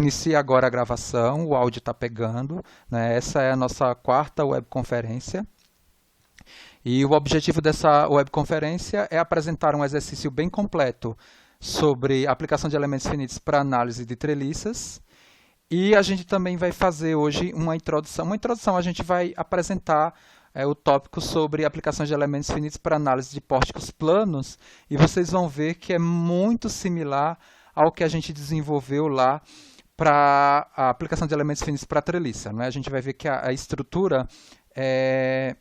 Inicia agora a gravação, o áudio está pegando, né? Essa é a nossa quarta webconferência. E o objetivo dessa webconferência é apresentar um exercício bem completo sobre aplicação de elementos finitos para análise de treliças. E a gente também vai fazer hoje uma introdução. Uma introdução, a gente vai apresentar o tópico sobre aplicações de elementos finitos para análise de pórticos planos. E vocês vão ver que é muito similar ao que a gente desenvolveu lá para a aplicação de elementos finitos para treliça. Né? A gente vai ver que a estrutura é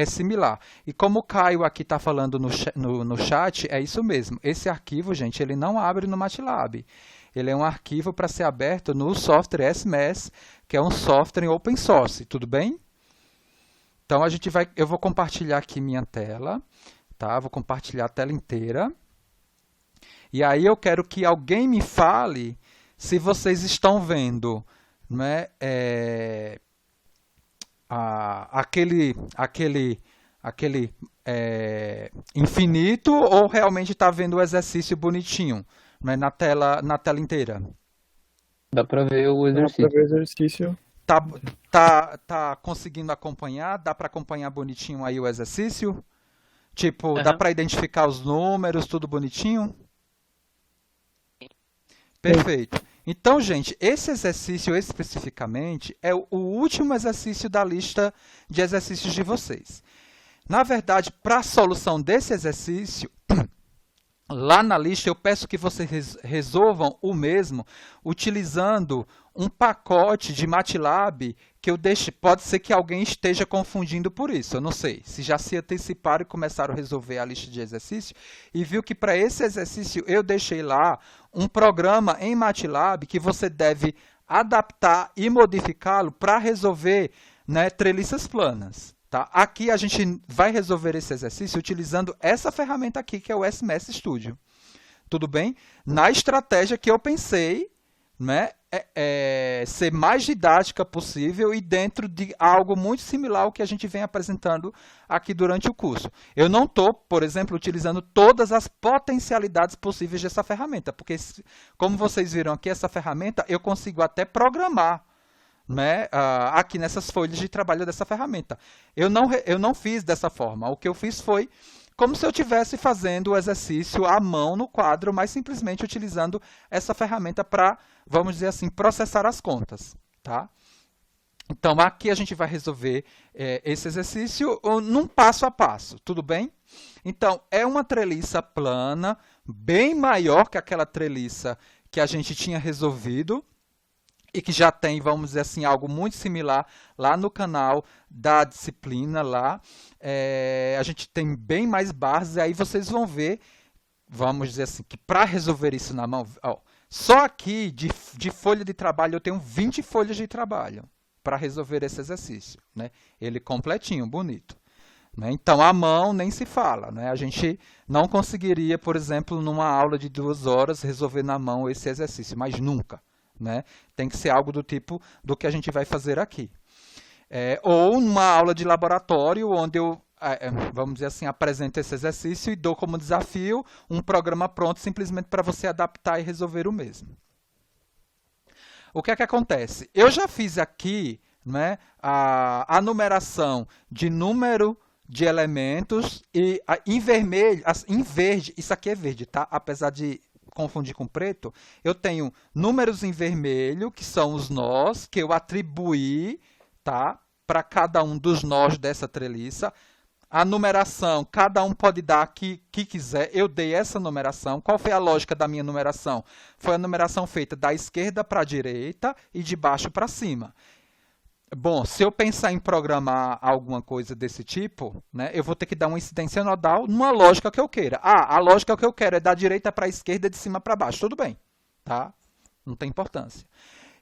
similar. E como o Caio aqui está falando no chat, é isso mesmo. Esse arquivo, gente, ele não abre no MATLAB. Ele é um arquivo para ser aberto no software SMS, que é um software open source. Tudo bem? Então, eu vou compartilhar aqui minha tela. Tá? Vou compartilhar a tela inteira. E aí eu quero que alguém me fale se vocês estão vendo, né, aquele infinito ou realmente está vendo o exercício bonitinho, né, na tela inteira. Dá pra ver o Dá pra exercício. ver o exercício. Tá conseguindo acompanhar? Dá para acompanhar bonitinho aí o exercício? Tipo, dá Aham. para identificar os números, tudo bonitinho? Perfeito. Então, gente, esse exercício especificamente é o último exercício da lista de exercícios de vocês. Na verdade, para a solução desse exercício, lá na lista eu peço que vocês resolvam o mesmo utilizando um pacote de MATLAB que eu deixe. Pode ser que alguém esteja confundindo por isso, eu não sei. Se já se anteciparam e começaram a resolver a lista de exercícios e viu que para esse exercício eu deixei lá um programa em MATLAB que você deve adaptar e modificá-lo para resolver, né, treliças planas. Tá? Aqui a gente vai resolver esse exercício utilizando essa ferramenta aqui, que é o SMS Studio. Tudo bem? Na estratégia que eu pensei, né, ser mais didática possível e dentro de algo muito similar ao que a gente vem apresentando aqui durante o curso. Eu não estou, por exemplo, utilizando todas as potencialidades possíveis dessa ferramenta, porque, como vocês viram aqui, essa ferramenta eu consigo até programar, né, aqui nessas folhas de trabalho dessa ferramenta. Eu não fiz dessa forma. O que eu fiz foi como se eu estivesse fazendo o exercício à mão no quadro, mas simplesmente utilizando essa ferramenta para, vamos dizer assim, processar as contas. Tá? Então, aqui a gente vai resolver esse exercício num passo a passo, tudo bem? Então, é uma treliça plana, bem maior que aquela treliça que a gente tinha resolvido, e que já tem, vamos dizer assim, algo muito similar lá no canal da disciplina lá. A gente tem bem mais barras, e aí vocês vão ver, vamos dizer assim, que para resolver isso na mão, ó, só aqui de folha de trabalho eu tenho 20 folhas de trabalho para resolver esse exercício, né? Ele completinho, bonito. Né? Então, a mão nem se fala. Né? A gente não conseguiria, por exemplo, numa aula de 2 horas, resolver na mão esse exercício, mas nunca. Né? Tem que ser algo do tipo do que a gente vai fazer aqui. Ou uma aula de laboratório, onde eu, vamos dizer assim, apresento esse exercício e dou como desafio um programa pronto simplesmente para você adaptar e resolver o mesmo. O que é que acontece? Eu já fiz aqui, né, a numeração de número de elementos e em vermelho, em verde, isso aqui é verde, tá? Apesar de confundir com preto, eu tenho números em vermelho, que são os nós, que eu atribuí, tá, para cada um dos nós dessa treliça. A numeração, cada um pode dar aqui que quiser, eu dei essa numeração. Qual foi a lógica da minha numeração? Foi a numeração feita da esquerda para a direita e de baixo para cima. Bom, se eu pensar em programar alguma coisa desse tipo, né, eu vou ter que dar uma incidência nodal numa lógica que eu queira. A lógica que eu quero é da direita para a esquerda, de cima para baixo. Tudo bem, tá? Não tem importância.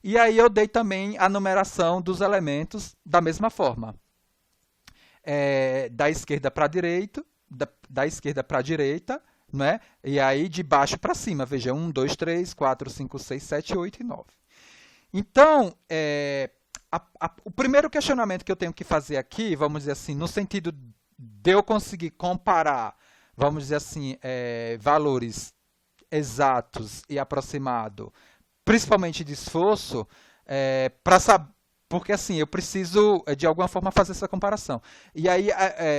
E aí eu dei também a numeração dos elementos da mesma forma. Da esquerda para a direita, da esquerda para a direita, né? E aí de baixo para cima. Veja, 1, 2, 3, 4, 5, 6, 7, 8 e 9. Então, o primeiro questionamento que eu tenho que fazer aqui, vamos dizer assim, no sentido de eu conseguir comparar, vamos dizer assim, valores exatos e aproximados principalmente de esforço, para saber. Porque assim, eu preciso de alguma forma fazer essa comparação. E aí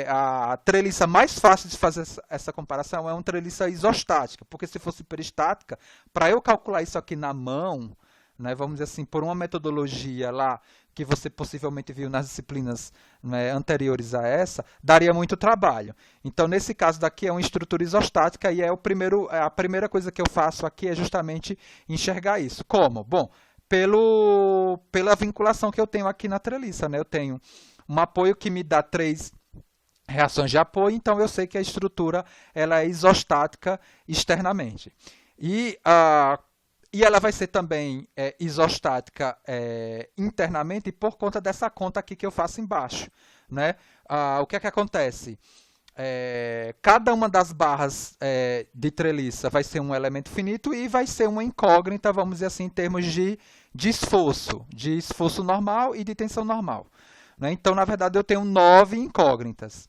a treliça mais fácil de fazer essa comparação é uma treliça isostática, porque se fosse peristática, para eu calcular isso aqui na mão, né, vamos dizer assim, por uma metodologia lá que você possivelmente viu nas disciplinas, né, anteriores a essa, daria muito trabalho. Então, nesse caso daqui é uma estrutura isostática e a primeira coisa que eu faço aqui é justamente enxergar isso. Como? Bom, pela vinculação que eu tenho aqui na treliça, né? Eu tenho um apoio que me dá 3 reações de apoio, então eu sei que a estrutura ela é isostática externamente. E ela vai ser também isostática internamente por conta dessa conta aqui que eu faço embaixo, né? O que é que acontece? Cada uma das barras de treliça vai ser um elemento finito e vai ser uma incógnita, vamos dizer assim, em termos de esforço normal e de tensão normal, né? Então, na verdade, eu tenho 9 incógnitas.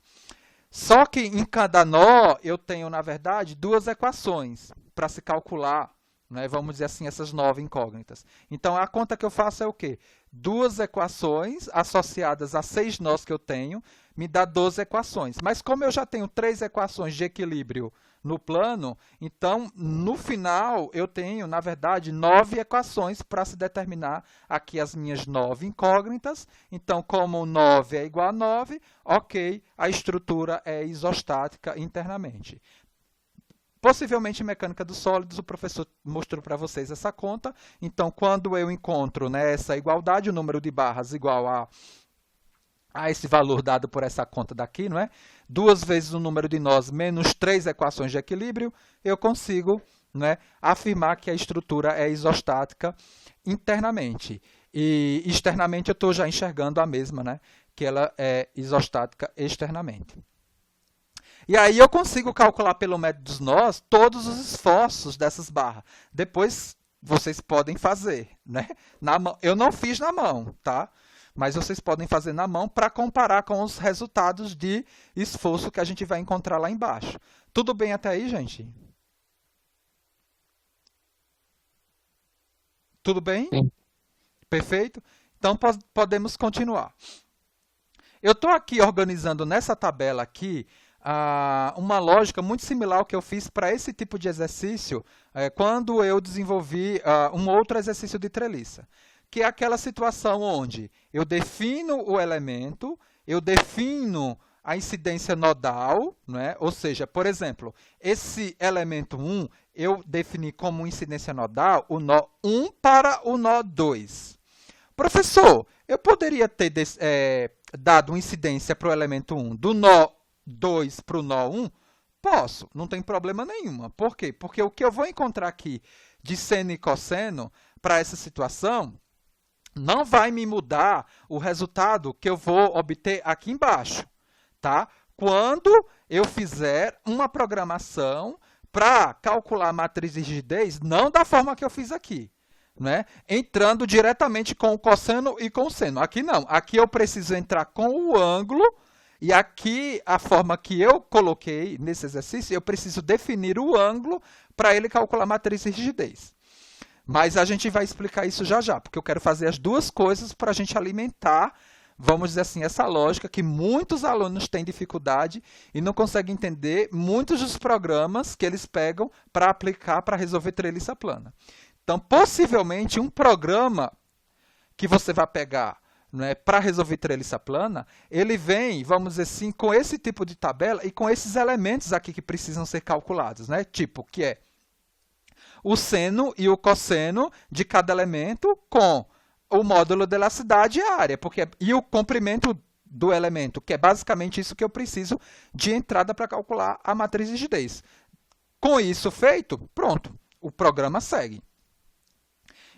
Só que em cada nó eu tenho, na verdade, 2 equações para se calcular, né? Vamos dizer assim, essas 9 incógnitas. Então, a conta que eu faço é o quê? 2 equações associadas a 6 nós que eu tenho, me dá 12 equações. Mas como eu já tenho 3 equações de equilíbrio no plano, então, no final, eu tenho, na verdade, 9 equações para se determinar aqui as minhas 9 incógnitas. Então, como 9 é igual a 9, ok, a estrutura é isostática internamente. Possivelmente em mecânica dos sólidos, o professor mostrou para vocês essa conta. Então, quando eu encontro, né, essa igualdade, o número de barras igual a esse valor dado por essa conta daqui, não é? 2 vezes o número de nós menos 3 equações de equilíbrio, eu consigo, né, afirmar que a estrutura é isostática internamente. E externamente eu estou já enxergando a mesma, né, que ela é isostática externamente. E aí eu consigo calcular pelo método dos nós todos os esforços dessas barras. Depois vocês podem fazer, né? Eu não fiz na mão, tá? Mas vocês podem fazer na mão para comparar com os resultados de esforço que a gente vai encontrar lá embaixo. Tudo bem até aí, gente? Tudo bem? Sim. Perfeito? Então podemos continuar. Eu estou aqui organizando nessa tabela aqui uma lógica muito similar ao que eu fiz para esse tipo de exercício quando eu desenvolvi um outro exercício de treliça, que é aquela situação onde eu defino o elemento, eu defino a incidência nodal, né? Ou seja, por exemplo, esse elemento 1 eu defini como incidência nodal o nó 1 para o nó 2. Professor, eu poderia ter dado uma incidência para o elemento 1 do nó 2 para o nó 1? Posso, não tem problema nenhuma. Por quê? Porque o que eu vou encontrar aqui de seno e cosseno para essa situação não vai me mudar o resultado que eu vou obter aqui embaixo, tá? Quando eu fizer uma programação para calcular a matriz de rigidez, não da forma que eu fiz aqui, né? Entrando diretamente com o cosseno e com o seno. Aqui não, aqui eu preciso entrar com o ângulo. E aqui, a forma que eu coloquei nesse exercício, eu preciso definir o ângulo para ele calcular a matriz de rigidez. Mas a gente vai explicar isso já já, porque eu quero fazer as duas coisas para a gente alimentar, vamos dizer assim, essa lógica que muitos alunos têm dificuldade e não conseguem entender muitos dos programas que eles pegam para aplicar para resolver treliça plana. Então, possivelmente, um programa que você vai pegar, né, para resolver treliça plana, ele vem, vamos dizer assim, com esse tipo de tabela e com esses elementos aqui que precisam ser calculados, né? Tipo, que é o seno e o cosseno de cada elemento com o módulo de elasticidade e a área, e o comprimento do elemento, que é basicamente isso que eu preciso de entrada para calcular a matriz de rigidez. Com isso feito, pronto, o programa segue.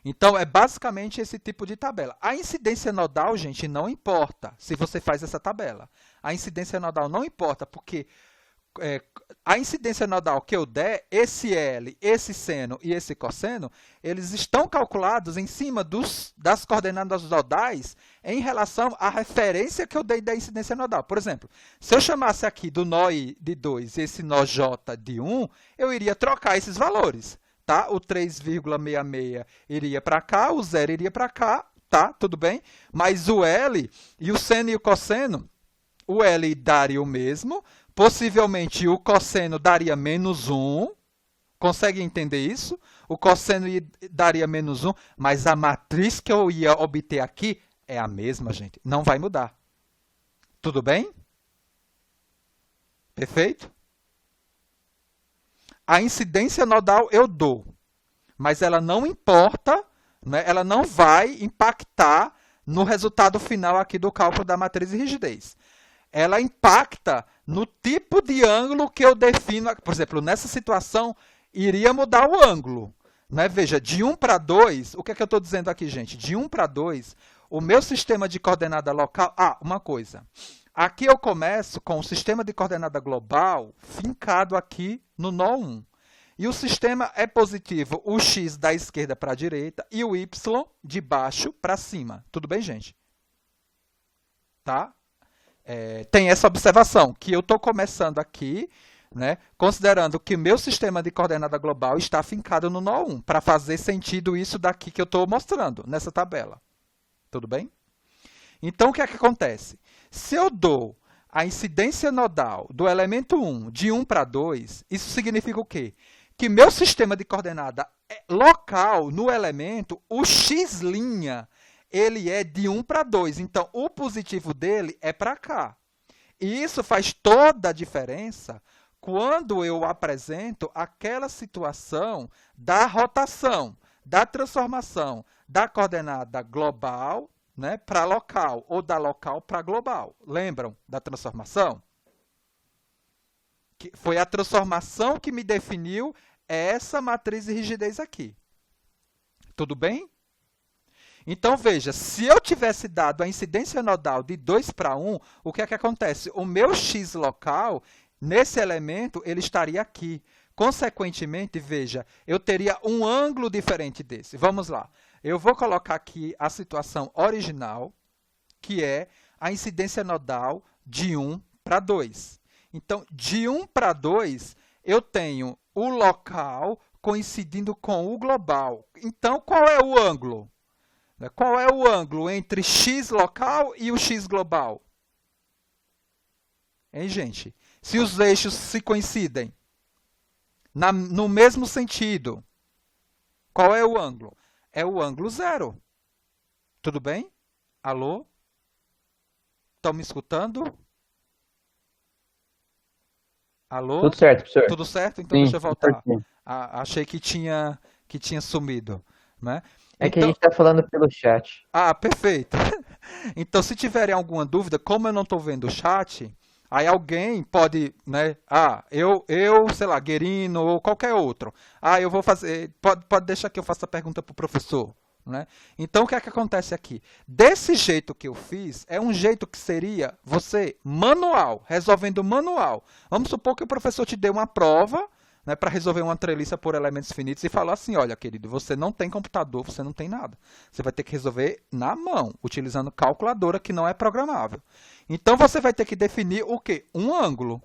Então, é basicamente esse tipo de tabela. A incidência nodal, gente, não importa se você faz essa tabela. A incidência nodal não importa, porque a incidência nodal que eu der, esse L, esse seno e esse cosseno, eles estão calculados em cima das coordenadas nodais em relação à referência que eu dei da incidência nodal. Por exemplo, se eu chamasse aqui do nó I de 2 e esse nó J de 1, eu iria trocar esses valores. tá? O 3,66 iria para cá, o zero iria para cá, tá? Tudo bem? Mas o L e o seno e o cosseno, o L daria o mesmo, possivelmente o cosseno daria menos 1, consegue entender isso? O cosseno daria menos 1, mas a matriz que eu ia obter aqui é a mesma, gente. Não vai mudar. Tudo bem? Perfeito? A incidência nodal eu dou, mas ela não importa, né? Ela não vai impactar no resultado final aqui do cálculo da matriz de rigidez. Ela impacta no tipo de ângulo que eu defino. Por exemplo, nessa situação, iria mudar o ângulo. Né? Veja, de 1 para 2, o que é que eu estou dizendo aqui, gente? De 1 para 2, o meu sistema de coordenada local... Ah, uma coisa. Aqui eu começo com o sistema de coordenada global fincado aqui no nó 1. E o sistema é positivo, o x da esquerda para a direita e o y de baixo para cima. Tudo bem, gente? Tá? Tem essa observação, que eu estou começando aqui, né, considerando que meu sistema de coordenada global está afincado no nó 1, para fazer sentido isso daqui que eu estou mostrando nessa tabela. Tudo bem? Então, o que é que acontece? Se eu dou a incidência nodal do elemento 1 de 1 para 2, isso significa o quê? Que meu sistema de coordenada local no elemento, o x', ele é de 1 para 2. Então, o positivo dele é para cá. E isso faz toda a diferença quando eu apresento aquela situação da rotação, da transformação da coordenada global, né, para local, ou da local para global. Lembram da transformação? Que foi a transformação que me definiu essa matriz de rigidez aqui. Tudo bem? Então, veja, se eu tivesse dado a incidência nodal de 2 para 1, o que é que acontece? O meu x local, nesse elemento, ele estaria aqui. Consequentemente, veja, eu teria um ângulo diferente desse. Vamos lá. Eu vou colocar aqui a situação original, que é a incidência nodal de 1 para 2. Então, de 1 para 2, eu tenho o local coincidindo com o global. Então, qual é o ângulo? Qual é o ângulo entre x local e o x global? Hein, gente? Se os eixos se coincidem no mesmo sentido, qual é o ângulo? É o ângulo zero. Tudo bem? Alô? Estão me escutando? Alô? Tudo certo, professor. Tudo certo? Então, Sim, deixa eu voltar. sim. Achei que tinha sumido. Né? É que a gente está falando pelo chat. Ah, perfeito. Então, se tiverem alguma dúvida, como eu não estou vendo o chat, aí alguém pode, né? Sei lá, Guerino ou qualquer outro. Eu vou fazer, pode deixar que eu faça a pergunta para o professor. Né? Então, o que é que acontece aqui? Desse jeito que eu fiz, é um jeito que seria você manual, resolvendo manual. Vamos supor que o professor te dê uma prova, né, para resolver uma treliça por elementos finitos e falou assim, olha, querido, você não tem computador, você não tem nada. Você vai ter que resolver na mão, utilizando calculadora que não é programável. Então, você vai ter que definir o quê? Um ângulo.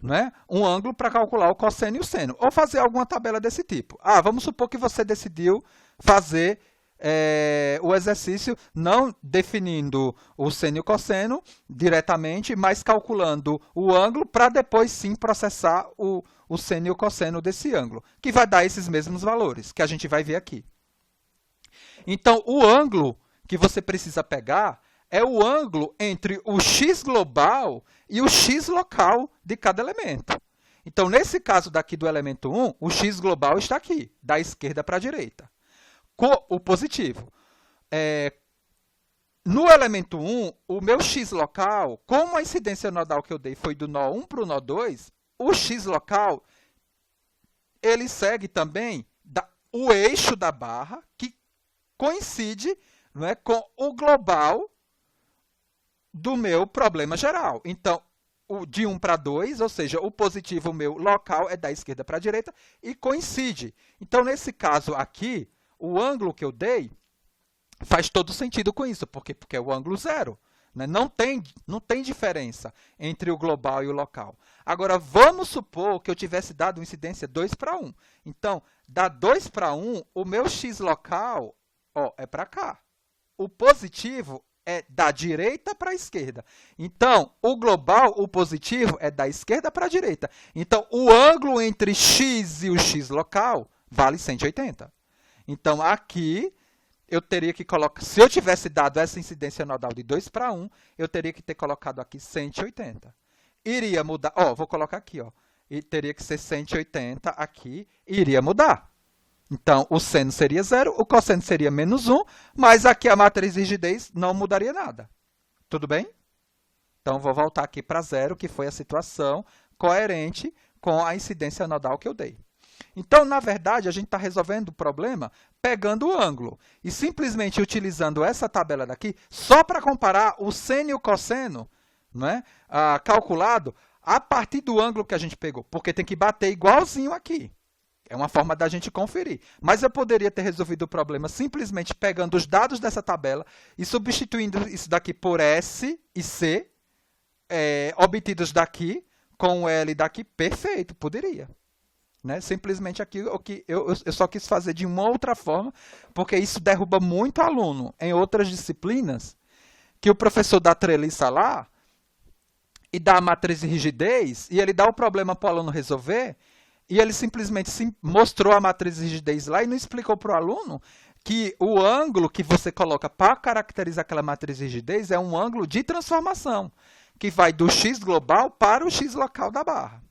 Né? Um ângulo para calcular o cosseno e o seno. Ou fazer alguma tabela desse tipo. Vamos supor que você decidiu fazer o exercício não definindo o seno e o cosseno diretamente, mas calculando o ângulo para depois sim processar o seno e o cosseno desse ângulo, que vai dar esses mesmos valores, que a gente vai ver aqui. Então, o ângulo que você precisa pegar é o ângulo entre o x global e o x local de cada elemento. Então, nesse caso daqui do elemento 1, o x global está aqui, da esquerda para a direita. O positivo. No elemento 1, o meu x local, como a incidência nodal que eu dei foi do nó 1 para o nó 2, o x local, ele segue também o eixo da barra, que coincide, né, com o global do meu problema geral. Então, de 1 para 2, ou seja, o positivo meu local é da esquerda para a direita e coincide. Então, nesse caso aqui, o ângulo que eu dei faz todo sentido com isso. Por quê? Porque é o ângulo zero. né? Não tem diferença entre o global e o local. Agora, vamos supor que eu tivesse dado uma incidência 2 para 1. Então, da 2 para 1, o meu x local é para cá. O positivo é da direita para a esquerda. Então, o global, o positivo, é da esquerda para a direita. Então, o ângulo entre x e o x local vale 180. Então, aqui, eu teria que colocar... Se eu tivesse dado essa incidência nodal de 2 para 1, eu teria que ter colocado aqui 180. Iria mudar... vou colocar aqui, E teria que ser 180 aqui, iria mudar. Então, o seno seria 0, o cosseno seria menos 1, mas aqui a matriz de rigidez não mudaria nada. Tudo bem? Então, vou voltar aqui para 0, que foi a situação coerente com a incidência nodal que eu dei. Então, na verdade, a gente está resolvendo o problema pegando o ângulo e simplesmente utilizando essa tabela daqui só para comparar o seno e o cosseno, né, calculado a partir do ângulo que a gente pegou, porque tem que bater igualzinho aqui. É uma forma da gente conferir. Mas eu poderia ter resolvido o problema simplesmente pegando os dados dessa tabela e substituindo isso daqui por S e C, obtidos daqui, com o L daqui. Perfeito, poderia. Né? Simplesmente aqui eu só quis fazer de uma outra forma, porque isso derruba muito aluno em outras disciplinas, que o professor dá treliça lá e dá a matriz de rigidez, e ele dá o problema para o aluno resolver, e ele simplesmente mostrou a matriz de rigidez lá e não explicou para o aluno que o ângulo que você coloca para caracterizar aquela matriz de rigidez é um ângulo de transformação, que vai do x global para o x local da barra.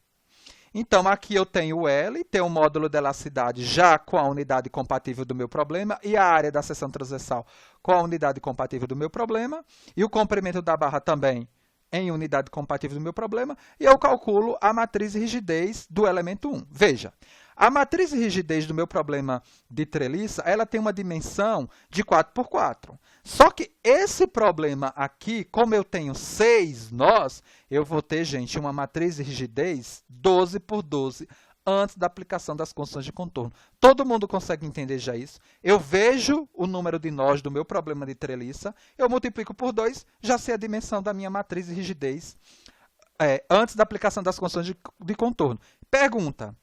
Então, aqui eu tenho o L, tenho o módulo de elasticidade já com a unidade compatível do meu problema e a área da seção transversal com a unidade compatível do meu problema e o comprimento da barra também em unidade compatível do meu problema, e eu calculo a matriz de rigidez do elemento 1. Veja, a matriz de rigidez do meu problema de treliça, ela tem uma dimensão de 4 por 4. Só que esse problema aqui, como eu tenho 6 nós, eu vou ter, gente, uma matriz de rigidez 12 por 12 antes da aplicação das condições de contorno. Todo mundo consegue entender já isso? Eu vejo o número de nós do meu problema de treliça, eu multiplico por 2, já sei a dimensão da minha matriz de rigidez antes da aplicação das condições de contorno. Pergunta,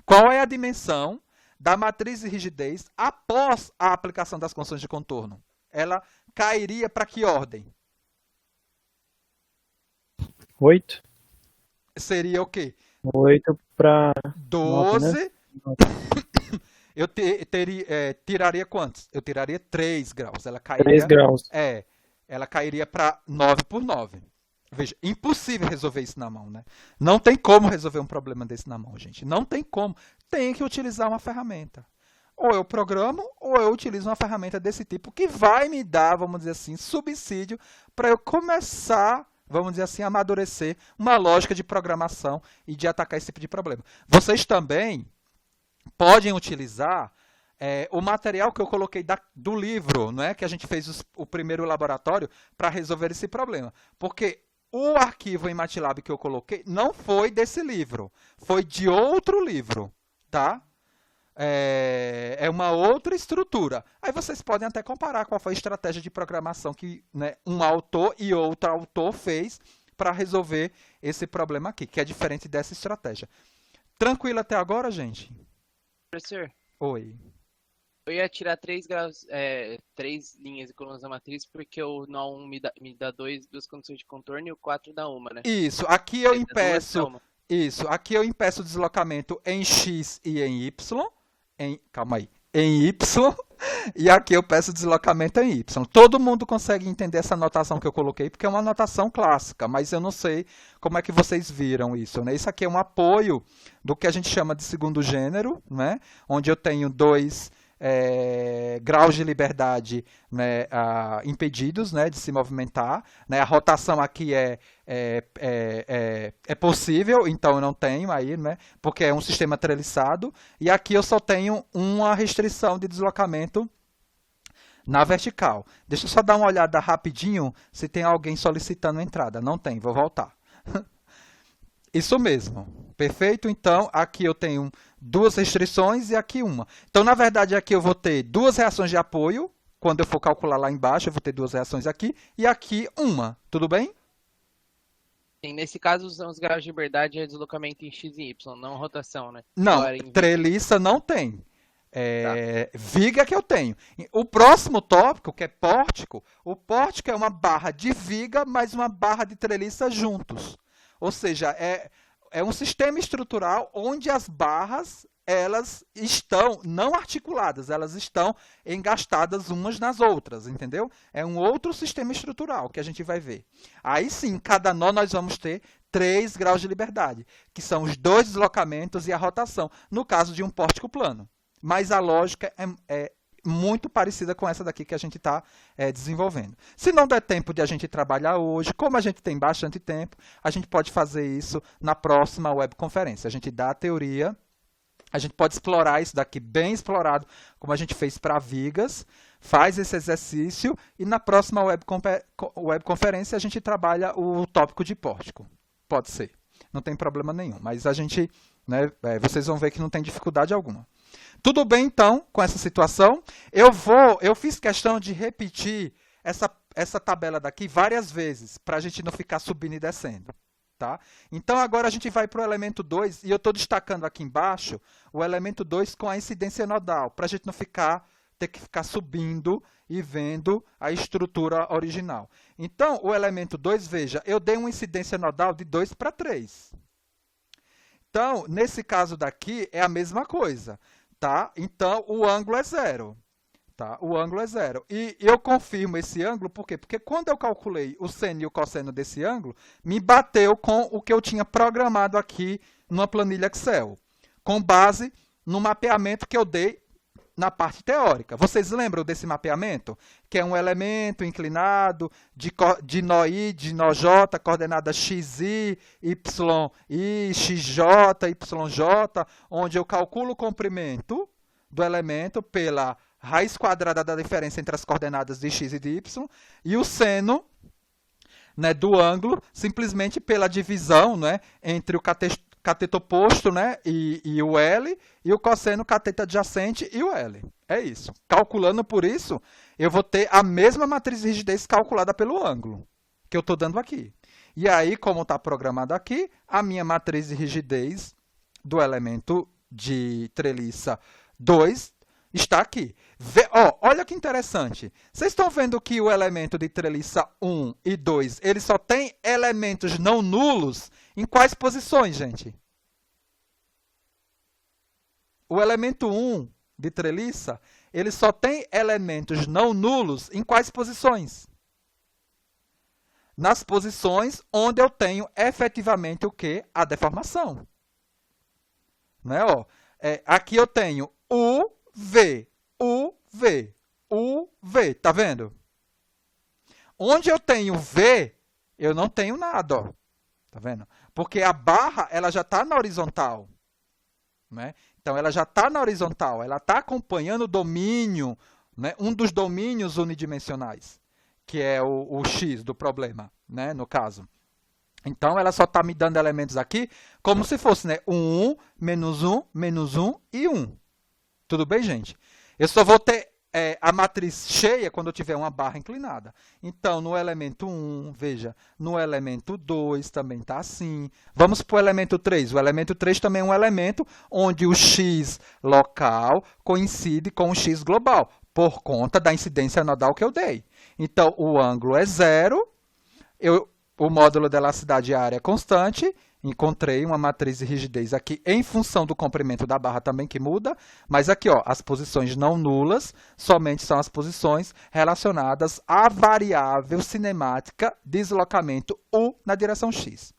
qual é a dimensão da matriz de rigidez após a aplicação das condições de contorno? Ela cairia para que ordem? 8. Seria o quê? 8 para 12. 9, né? Eu tiraria quantos? Eu tiraria 3 graus. Ela cairia, 3 graus. Ela cairia para 9 por 9. Veja, impossível resolver isso na mão, né? Não tem como resolver um problema desse na mão, gente. Não tem como. Tem que utilizar uma ferramenta. Ou eu programo, ou eu utilizo uma ferramenta desse tipo que vai me dar, vamos dizer assim, subsídio para eu começar, vamos dizer assim, a amadurecer uma lógica de programação e de atacar esse tipo de problema. Vocês também podem utilizar o material que eu coloquei do livro, né, que a gente fez o primeiro laboratório para resolver esse problema. Porque o arquivo em MATLAB que eu coloquei não foi desse livro, foi de outro livro, tá? É uma outra estrutura. Aí vocês podem até comparar qual foi a estratégia de programação que, né, um autor e outro autor fez para resolver esse problema aqui, que é diferente dessa estratégia. Tranquilo até agora, gente? Professor, Oi. eu ia tirar 3 graus, 3 linhas e colunas da matriz, porque o nó 1 me dá duas condições de contorno e o 4 dá uma, né? Isso, aqui eu Ele dá duas, dá impeço. uma. Isso, aqui eu impeço o deslocamento em X e em Y. Calma aí. Em Y. E aqui eu peço deslocamento em Y. Todo mundo consegue entender essa notação que eu coloquei, porque é uma notação clássica, mas eu não sei como é que vocês viram isso, né? Isso aqui é um apoio do que a gente chama de segundo gênero, né? Onde eu tenho 2 graus de liberdade, né, impedidos, né, de se movimentar, né? A rotação aqui é possível, então eu não tenho aí, né, porque é um sistema treliçado, e aqui eu só tenho uma restrição de deslocamento na vertical. Deixa eu só dar uma olhada rapidinho se tem alguém solicitando entrada. Não tem, vou voltar. Isso mesmo, perfeito? Então, aqui eu tenho 2 restrições e aqui uma. Então, na verdade, aqui eu vou ter 2 reações de apoio, Quando eu for calcular lá embaixo, eu vou ter duas reações aqui e aqui uma. Tudo bem? Sim, nesse caso, os graus de liberdade é deslocamento em x e y, não rotação, né? Não, Agora, em treliça não tem. Viga que eu tenho. O próximo tópico, que é pórtico, o pórtico é uma barra de viga mais uma barra de treliça juntos. Ou seja, é um sistema estrutural onde as barras elas estão não articuladas, elas estão engastadas umas nas outras, entendeu? É um outro sistema estrutural que a gente vai ver. Aí sim, cada nó nós vamos ter 3 graus de liberdade, que são os 2 deslocamentos e a rotação, no caso de um pórtico plano. Mas a lógica é muito parecida com essa daqui que a gente está desenvolvendo. Se não der tempo de a gente trabalhar hoje, como a gente tem bastante tempo, a gente pode fazer isso na próxima webconferência. A gente dá a teoria, a gente pode explorar isso daqui bem explorado, como a gente fez para vigas, faz esse exercício e na próxima webconferência a gente trabalha o tópico de pórtico. Pode ser, não tem problema nenhum, mas a gente, né, vocês vão ver que não tem dificuldade alguma. Tudo bem, então, com essa situação? Eu fiz questão de repetir essa tabela daqui várias vezes, para a gente não ficar subindo e descendo. Tá? Então, agora a gente vai para o elemento 2, e eu estou destacando aqui embaixo o elemento 2 com a incidência nodal, para a gente não ter que ficar subindo e vendo a estrutura original. Então, o elemento 2, veja, eu dei uma incidência nodal de 2 para 3. Então, nesse caso daqui, é a mesma coisa. Tá? Então, o ângulo é 0. Tá? O ângulo é 0. E eu confirmo esse ângulo, por quê? Porque quando eu calculei o seno e o cosseno desse ângulo, me bateu com o que eu tinha programado aqui numa planilha Excel, com base no mapeamento que eu dei na parte teórica. Vocês lembram desse mapeamento? Que é um elemento inclinado de nó I, de nó J, coordenada XI, YI, XJ, YJ, onde eu calculo o comprimento do elemento pela raiz quadrada da diferença entre as coordenadas de x e de y, e o seno, né, do ângulo, simplesmente pela divisão, né, entre o cateto oposto, né, e o L, e o cosseno cateto adjacente e o L. É isso. Calculando por isso, eu vou ter a mesma matriz de rigidez calculada pelo ângulo, que eu estou dando aqui. E aí, como está programado aqui, a minha matriz de rigidez do elemento de treliça 2 está aqui. Olha que interessante. Vocês estão vendo que o elemento de treliça 1 e 2, ele só tem elementos não nulos em quais posições, gente? O elemento 1 de treliça, ele só tem elementos não nulos em quais posições? Nas posições onde eu tenho efetivamente o quê? A deformação. Né? Aqui eu tenho UV, UV, UV, tá vendo? Onde eu tenho V, eu não tenho nada, ó. Tá vendo? Porque a barra, ela já está na horizontal. Né? Então, ela já está na horizontal, ela está acompanhando o domínio, né? Um dos domínios unidimensionais, que é o X do problema, né? No caso. Então, ela só está me dando elementos aqui como se fosse, né? 1 menos 1, menos 1 e 1. Tudo bem, gente? Eu só vou ter a matriz cheia quando eu tiver uma barra inclinada. Então, no elemento 1, veja, no elemento 2 também está assim. Vamos para o elemento 3. O elemento 3 também é um elemento onde o x local coincide com o x global, por conta da incidência nodal que eu dei. Então, o ângulo é 0, o módulo de elasticidade área é constante, encontrei uma matriz de rigidez aqui em função do comprimento da barra também que muda, mas aqui, ó, as posições não nulas somente são as posições relacionadas à variável cinemática deslocamento U na direção X.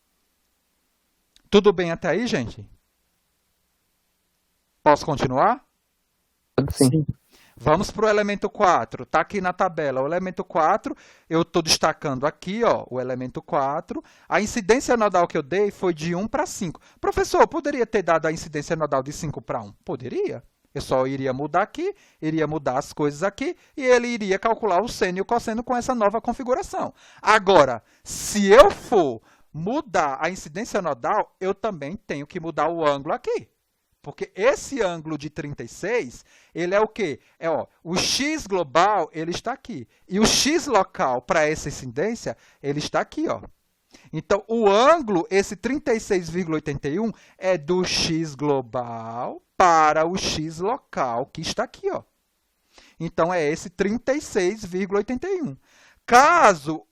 Tudo bem até aí, gente? Posso continuar? Sim. Vamos para o elemento 4, está aqui na tabela. O elemento 4, eu estou destacando aqui, ó, o elemento 4. A incidência nodal que eu dei foi de 1 para 5. Professor, eu poderia ter dado a incidência nodal de 5 para 1? Poderia. Eu só iria mudar aqui, iria mudar as coisas aqui, e ele iria calcular o seno e o cosseno com essa nova configuração. Agora, se eu for mudar a incidência nodal, eu também tenho que mudar o ângulo aqui. Porque esse ângulo de 36, ele é o quê? O x global, ele está aqui. E o x local para essa incidência, ele está aqui, ó. Então, o ângulo, esse 36,81, é do x global para o x local, que está aqui, ó. Então, é esse 36,81. Caso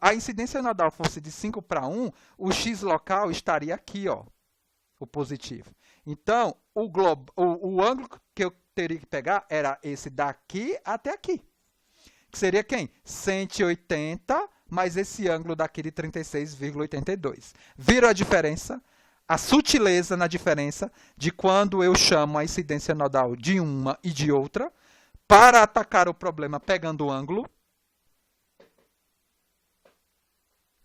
a incidência nodal fosse de 5 para 1, o x local estaria aqui, ó, o positivo. Então, o ângulo que eu teria que pegar era esse daqui até aqui. Que seria quem? 180 mais esse ângulo daqui de 36,82. Viram a diferença? A sutileza na diferença de quando eu chamo a incidência nodal de uma e de outra para atacar o problema pegando o ângulo.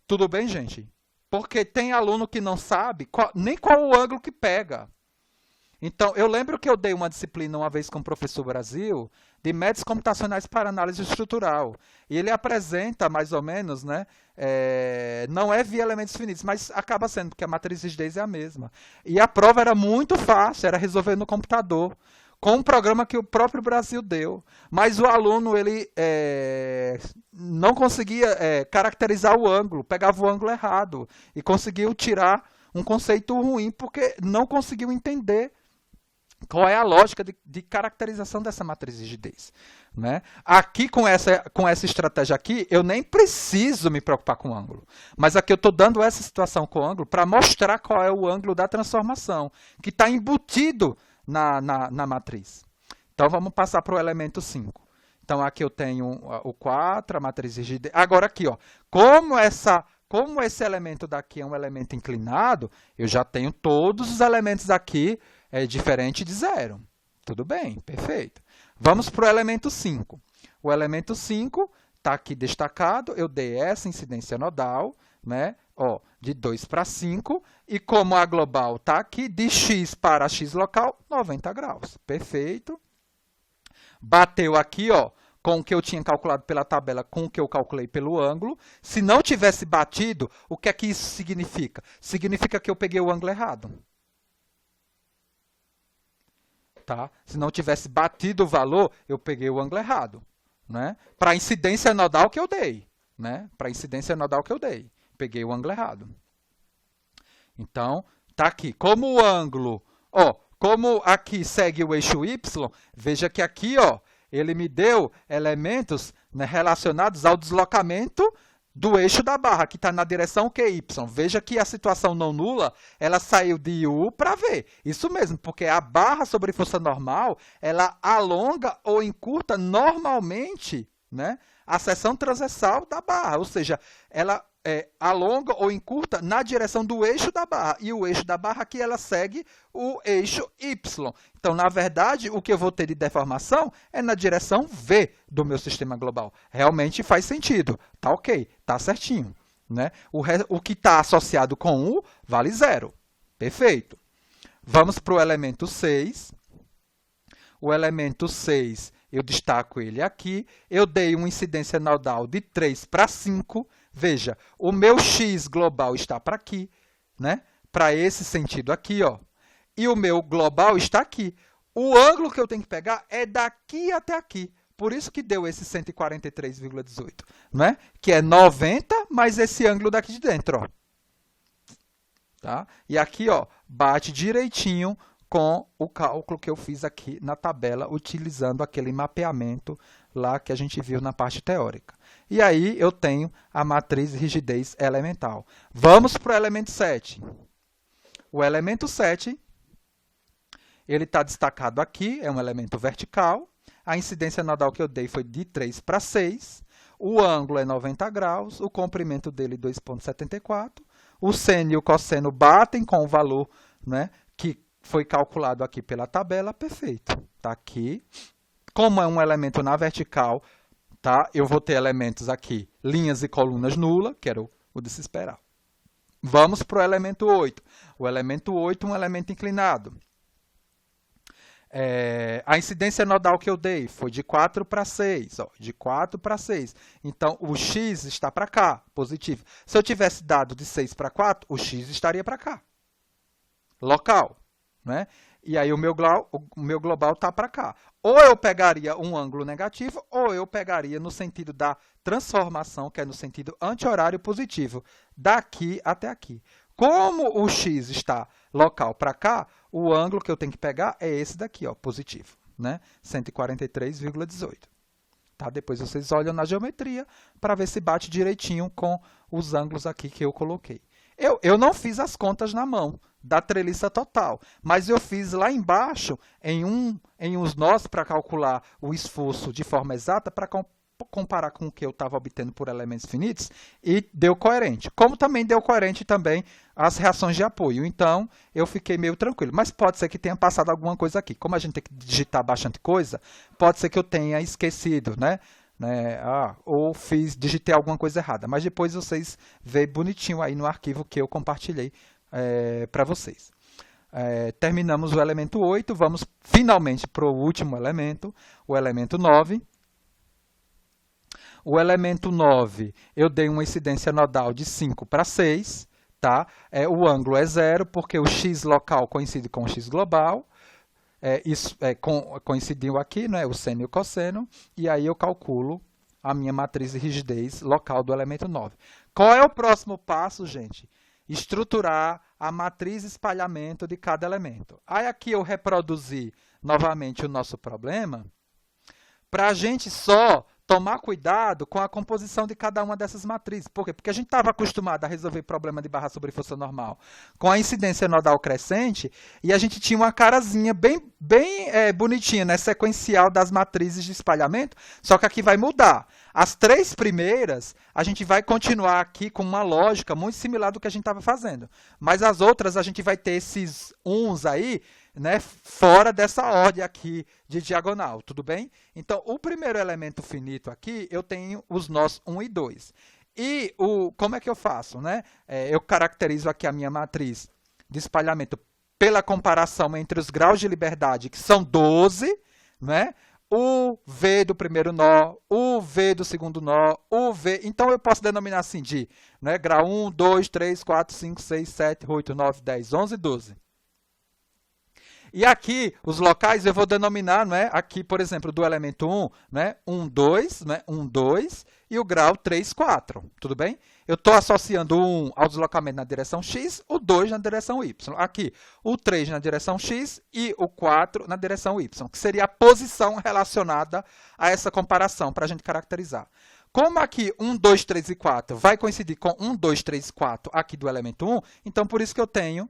Tudo bem, gente? Porque tem aluno que não sabe nem qual o ângulo que pega. Então, eu lembro que eu dei uma disciplina uma vez com o professor Brasil de métodos computacionais para análise estrutural. E ele apresenta, mais ou menos, né, não é via elementos finitos, mas acaba sendo, porque a matriz de rigidez é a mesma. E a prova era muito fácil, era resolver no computador, com um programa que o próprio Brasil deu. Mas o aluno ele não conseguia caracterizar o ângulo, pegava o ângulo errado e conseguiu tirar um conceito ruim, porque não conseguiu entender qual é a lógica de caracterização dessa matriz de rigidez, né? Aqui, com essa estratégia aqui, eu nem preciso me preocupar com o ângulo. Mas aqui eu estou dando essa situação com o ângulo para mostrar qual é o ângulo da transformação, que está embutido na matriz. Então, vamos passar para o elemento 5. Então, aqui eu tenho o 4, a matriz de rigidez. Agora, aqui, ó, como esse elemento daqui é um elemento inclinado, eu já tenho todos os elementos aqui diferente de zero. Tudo bem, perfeito. Vamos para o elemento 5. O elemento 5 está aqui destacado, eu dei essa incidência nodal, né? Ó, de 2 para 5, e como a global está aqui, de x para x local, 90 graus. Perfeito. Bateu aqui, ó, com o que eu tinha calculado pela tabela, com o que eu calculei pelo ângulo. Se não tivesse batido, o que é que isso significa? Significa que eu peguei o ângulo errado. Tá? Se não tivesse batido o valor, eu peguei o ângulo errado, né? Para a incidência nodal que eu dei, né? Para a incidência nodal que eu dei, peguei o ângulo errado. Então, tá aqui. Como o ângulo, ó, como aqui segue o eixo y, veja que aqui, ó, ele me deu elementos, né, relacionados ao deslocamento do eixo da barra, que está na direção QY. Veja que a situação não nula, ela saiu de U para V. Isso mesmo, porque a barra sobre força normal, ela alonga ou encurta normalmente, né, a seção transversal da barra. Ou seja, ela alonga ou encurta na direção do eixo da barra. E o eixo da barra aqui, ela segue o eixo Y. Então, na verdade, o que eu vou ter de deformação é na direção V do meu sistema global. Realmente faz sentido. Tá ok, tá certinho, né? O que está associado com U vale 0. Perfeito. Vamos para o elemento 6. O elemento 6, eu destaco ele aqui. Eu dei uma incidência nodal de 3 para 5. Veja, o meu x global está para aqui, né? Para esse sentido aqui, ó. E o meu global está aqui. O ângulo que eu tenho que pegar é daqui até aqui. Por isso que deu esse 143,18, né? Que é 90 mais esse ângulo daqui de dentro, ó. Tá? E aqui, ó, bate direitinho com o cálculo que eu fiz aqui na tabela, utilizando aquele mapeamento lá que a gente viu na parte teórica. E aí eu tenho a matriz de rigidez elemental. Vamos para o elemento 7. O elemento 7, ele está destacado aqui, é um elemento vertical. A incidência nodal que eu dei foi de 3 para 6. O ângulo é 90 graus, o comprimento dele 2,74. O seno e o cosseno batem com o valor, né, que foi calculado aqui pela tabela, perfeito. Está aqui. Como é um elemento na vertical, tá? Eu vou ter elementos aqui, linhas e colunas nulas, que era o de se esperar. Vamos para o elemento 8. O elemento 8 é um elemento inclinado. A incidência nodal que eu dei foi de 4 para 6. Ó, de 4 para 6. Então, o x está para cá, positivo. Se eu tivesse dado de 6 para 4, o x estaria para cá. Local. Né? E aí o meu global está para cá. Ou eu pegaria um ângulo negativo, ou eu pegaria no sentido da transformação, que é no sentido anti-horário positivo, daqui até aqui. Como o x está local para cá, o ângulo que eu tenho que pegar é esse daqui, ó, positivo, né? 143,18. Tá? Depois vocês olham na geometria para ver se bate direitinho com os ângulos aqui que eu coloquei. Eu não fiz as contas na mão da treliça total, mas eu fiz lá embaixo em uns nós para calcular o esforço de forma exata para comparar com o que eu estava obtendo por elementos finitos e deu coerente. Como também deu coerente também as reações de apoio. Então, eu fiquei meio tranquilo. Mas pode ser que tenha passado alguma coisa aqui. Como a gente tem que digitar bastante coisa, pode ser que eu tenha esquecido, né? Ou digitei alguma coisa errada. Mas depois vocês veem bonitinho aí no arquivo que eu compartilhei para vocês. Terminamos o elemento 8, vamos finalmente para o último elemento, o elemento 9. O elemento 9, eu dei uma incidência nodal de 5 para 6, tá? O ângulo é 0, porque o x local coincide com o x global. Isso coincidiu aqui, né? O seno e o cosseno, e aí eu calculo a minha matriz de rigidez local do elemento 9. Qual é o próximo passo, gente? Estruturar a matriz de espalhamento de cada elemento. Aí aqui eu reproduzi novamente o nosso problema, para a gente só tomar cuidado com a composição de cada uma dessas matrizes. Por quê? Porque a gente estava acostumado a resolver problema de barra sobre força normal com a incidência nodal crescente e a gente tinha uma carazinha bem bonitinha, né? Sequencial das matrizes de espalhamento, só que aqui vai mudar. As 3 primeiras, a gente vai continuar aqui com uma lógica muito similar do que a gente estava fazendo. Mas as outras, a gente vai ter esses uns aí, né, fora dessa ordem aqui de diagonal, tudo bem? Então, o primeiro elemento finito aqui, eu tenho os nós 1 e 2. E como é que eu faço? Né? Eu caracterizo aqui a minha matriz de espalhamento pela comparação entre os graus de liberdade, que são 12, né? O V do primeiro nó, o V do segundo nó, o V... Então, eu posso denominar assim de, né, grau 1, 2, 3, 4, 5, 6, 7, 8, 9, 10, 11, 12. E aqui, os locais, eu vou denominar, né, aqui, por exemplo, do elemento 1, né, 1, 2, né, 1, 2, e o grau 3, 4, tudo bem? Eu estou associando o 1 ao deslocamento na direção x, o 2 na direção y. Aqui, o 3 na direção x e o 4 na direção y, que seria a posição relacionada a essa comparação, para a gente caracterizar. Como aqui 1, 2, 3 e 4 vai coincidir com 1, 2, 3 e 4 aqui do elemento 1, então por isso que eu tenho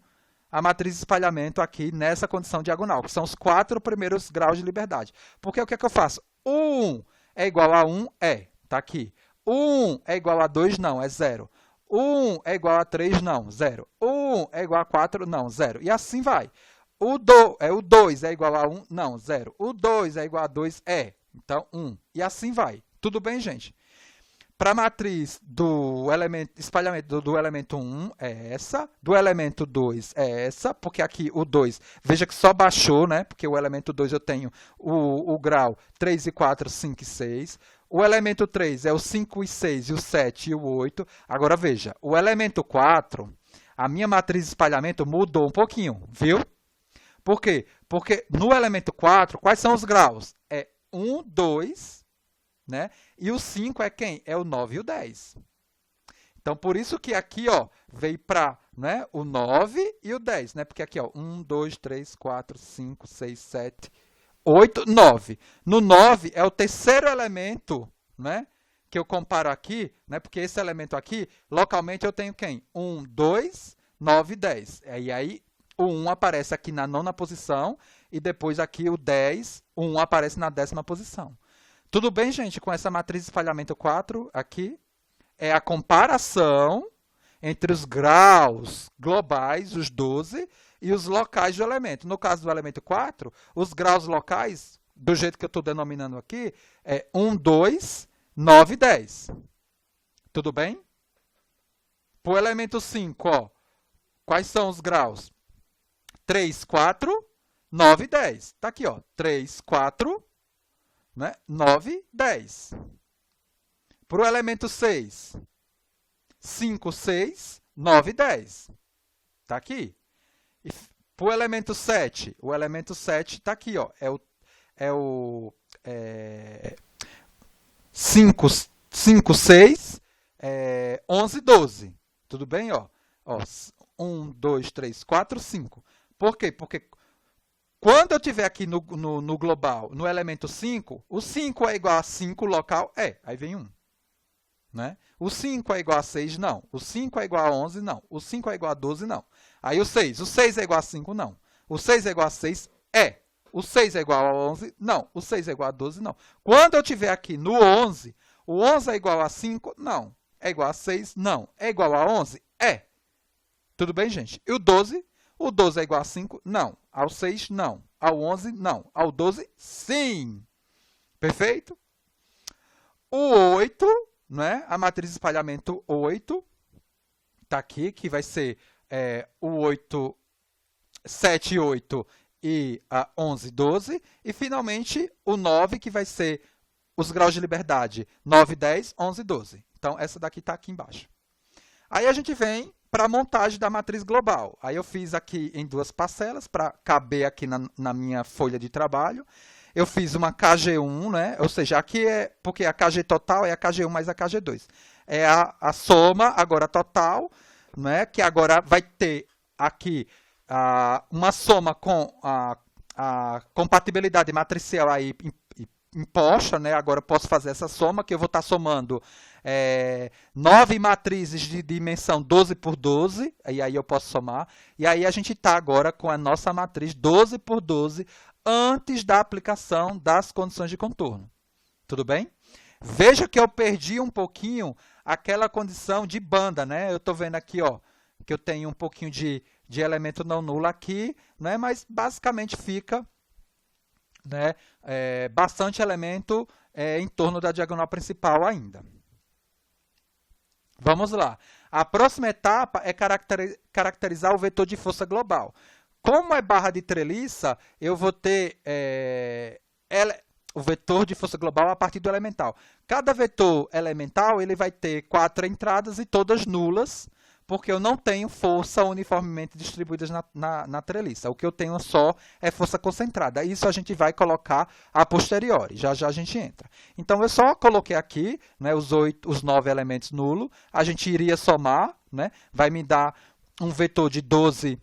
a matriz de espalhamento aqui nessa condição diagonal, que são os 4 primeiros graus de liberdade. Porque o que é que eu faço? O 1 é igual a 1? Está aqui. O 1 é igual a 2? Não, é 0. O 1 é igual a 3? Não, 0. O 1 é igual a 4? Não, 0. E assim vai. O 2 é igual a 1? Não, 0. O 2 é igual a 2? Então, 1. E assim vai. Tudo bem, gente? Para a matriz do espalhamento do elemento 1 é essa, do elemento 2 é essa, porque aqui o 2, veja que só baixou, né? Porque o elemento 2 eu tenho o grau 3 e 4, 5 e 6. O elemento 3 é o 5 e 6, e o 7 e o 8. Agora veja, o elemento 4, a minha matriz de espalhamento mudou um pouquinho, viu? Por quê? Porque no elemento 4, quais são os graus? É 1, 2... né? E o 5 é quem? É o 9 e o 10. Então, por isso que aqui, ó, veio para, né, o 9 e o 10, né? Porque aqui, ó, 1, 2, 3, 4, 5, 6, 7, 8, 9. No 9 é o terceiro elemento, né, que eu comparo aqui, né? Porque esse elemento aqui, localmente eu tenho quem? 1, 2, 9 e 10. E aí o 1 aparece aqui na 9ª posição e depois aqui o 10, o 1 aparece na 10ª posição. Tudo bem, gente, com essa matriz de espalhamento 4 aqui? É a comparação entre os graus globais, os 12, e os locais do elemento. No caso do elemento 4, os graus locais, do jeito que eu estou denominando aqui, é 1, 2, 9 e 10. Tudo bem? Para o elemento 5, ó, quais são os graus? 3, 4, 9 e 10. Está aqui, ó, 3, 4... né? 9, 10. Para o elemento 6, 5, 6, 9, 10. Está aqui. E Para o elemento 7 está aqui, ó, é o 5, 6, 11, 12. Tudo bem? Ó, 1, 2, 3, 4, 5. Por quê? Porque quando eu tiver aqui no global, no elemento 5, o 5 é igual a 5 local? Aí vem 1. Né? O 5 é igual a 6? Não. O 5 é igual a 11? Não. O 5 é igual a 12? Não. Aí o 6 é igual a 5? Não. O 6 é igual a 6? O 6 é igual a 11? Não. O 6 é igual a 12? Não. Quando eu tiver aqui no 11, o 11 é igual a 5? Não. É igual a 6? Não. É igual a 11? Tudo bem, gente? E o 12? O 12 é igual a 5? Não. Ao 6? Não. Ao 11? Não. Ao 12? Sim. Perfeito? O 8, né? A matriz de espalhamento 8 está aqui, que vai ser o 8, 7, 8 e a 11, 12. E, finalmente, o 9, que vai ser os graus de liberdade 9, 10, 11, 12. Então, essa daqui está aqui embaixo. Aí a gente vem para a montagem da matriz global. Aí eu fiz aqui em 2 parcelas para caber aqui na minha folha de trabalho. Eu fiz uma KG1, né? Ou seja, aqui porque a KG total é a KG1 mais a KG2. É a soma agora total, né? Que agora vai ter aqui uma soma com a compatibilidade matricial aí imposta, né? Agora eu posso fazer essa soma, que eu vou estar somando 9 matrizes de dimensão 12 por 12, e aí eu posso somar. E aí a gente está agora com a nossa matriz 12 por 12 antes da aplicação das condições de contorno. Tudo bem? Veja que eu perdi um pouquinho aquela condição de banda, né? Eu estou vendo aqui, ó, que eu tenho um pouquinho de elemento não nulo aqui, né? Mas basicamente fica, né, bastante elemento em torno da diagonal principal ainda. Vamos lá. A próxima etapa é caracterizar o vetor de força global. Como é barra de treliça, eu vou ter o vetor de força global a partir do elemental. Cada vetor elemental ele vai ter 4 entradas e todas nulas, porque eu não tenho força uniformemente distribuídas na treliça. O que eu tenho só é força concentrada. Isso a gente vai colocar a posteriori. Já já a gente entra. Então, eu só coloquei aqui, né, os 9 elementos nulos. A gente iria somar, né, vai me dar um vetor de 12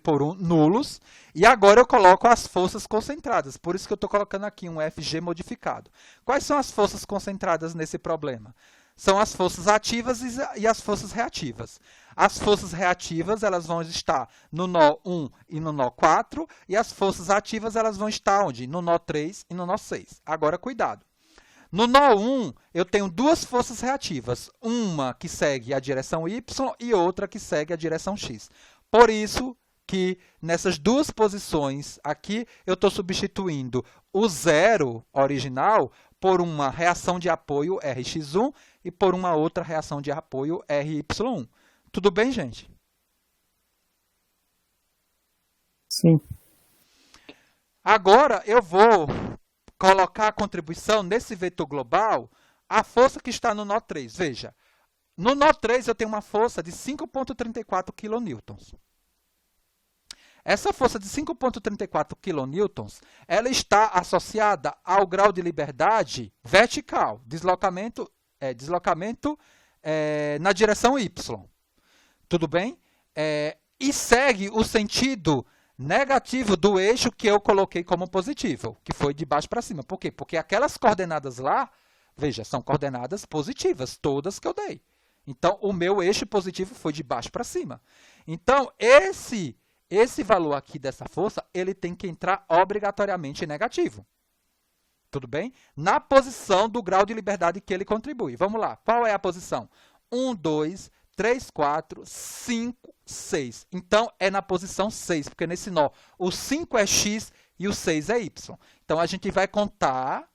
por 1 nulos. E agora eu coloco as forças concentradas. Por isso que eu estou colocando aqui um FG modificado. Quais são as forças concentradas nesse problema? São as forças ativas e as forças reativas. As forças reativas elas vão estar no nó 1 e no nó 4, e as forças ativas elas vão estar onde? No nó 3 e no nó 6. Agora, cuidado. No nó 1, eu tenho 2 forças reativas, uma que segue a direção Y e outra que segue a direção X. Por isso que nessas 2 posições aqui, eu estou substituindo o zero original por uma reação de apoio Rx1 e por uma outra reação de apoio RY1. Tudo bem, gente? Sim. Agora, eu vou colocar a contribuição nesse vetor global, a força que está no nó 3. Veja, no nó 3 eu tenho uma força de 5,34 kN. Essa força de 5,34 kN, ela está associada ao grau de liberdade vertical, deslocamento na direção Y. Tudo bem? E segue o sentido negativo do eixo que eu coloquei como positivo, que foi de baixo para cima. Por quê? Porque aquelas coordenadas lá, veja, são coordenadas positivas, todas que eu dei. Então, o meu eixo positivo foi de baixo para cima. Então, esse valor aqui dessa força, ele tem que entrar obrigatoriamente negativo. Tudo bem? Na posição do grau de liberdade que ele contribui. Vamos lá. Qual é a posição? 1, 2, 3, 4, 5, 6. Então, é na posição 6, porque nesse nó o 5 é x e o 6 é y. Então, a gente vai contar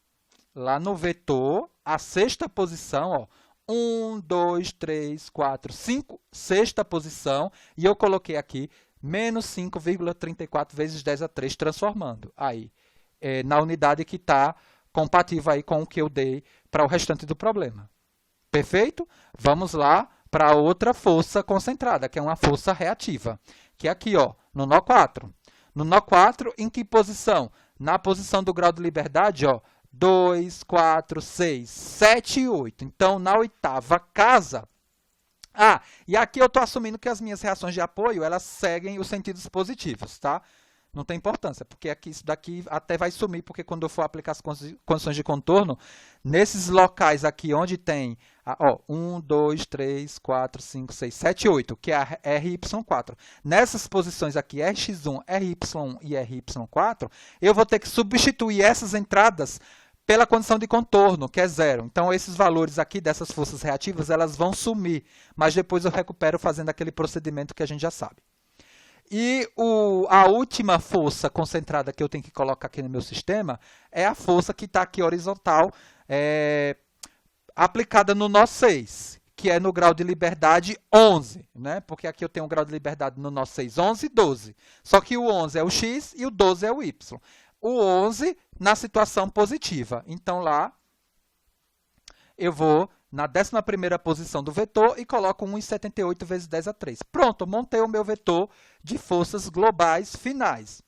lá no vetor a sexta posição, ó. 1, 2, 3, 4, 5, sexta posição. E eu coloquei aqui menos 5,34 vezes 10 a 3, transformando aí na unidade que está compatível aí com o que eu dei para o restante do problema. Perfeito? Vamos lá para outra força concentrada, que é uma força reativa, que é aqui, ó, No nó 4. No nó 4, em que posição? Na posição do grau de liberdade, ó, 2, 4, 6, 7 e 8. Então, na oitava casa... Ah, e aqui eu estou assumindo que as minhas reações de apoio, elas seguem os sentidos positivos, tá? Não tem importância, porque aqui, isso daqui até vai sumir, porque quando eu for aplicar as condições de contorno, nesses locais aqui onde tem, ó, 1, 2, 3, 4, 5, 6, 7, 8, que é a RY4. Nessas posições aqui, RX1, RY1 e RY4, eu vou ter que substituir essas entradas pela condição de contorno, que é 0. Então, esses valores aqui dessas forças reativas, elas vão sumir, mas depois eu recupero fazendo aquele procedimento que a gente já sabe. E a última força concentrada que eu tenho que colocar aqui no meu sistema é a força que está aqui horizontal, aplicada no nó 6, que é no grau de liberdade 11, né? Porque aqui eu tenho um grau de liberdade no nó 6, 11 e 12. Só que o 11 é o x e o 12 é o y. O 11 na situação positiva. Então, lá eu vou na 11ª posição do vetor e coloco 1,78 vezes 10 a 3. Pronto, montei o meu vetor de forças globais finais.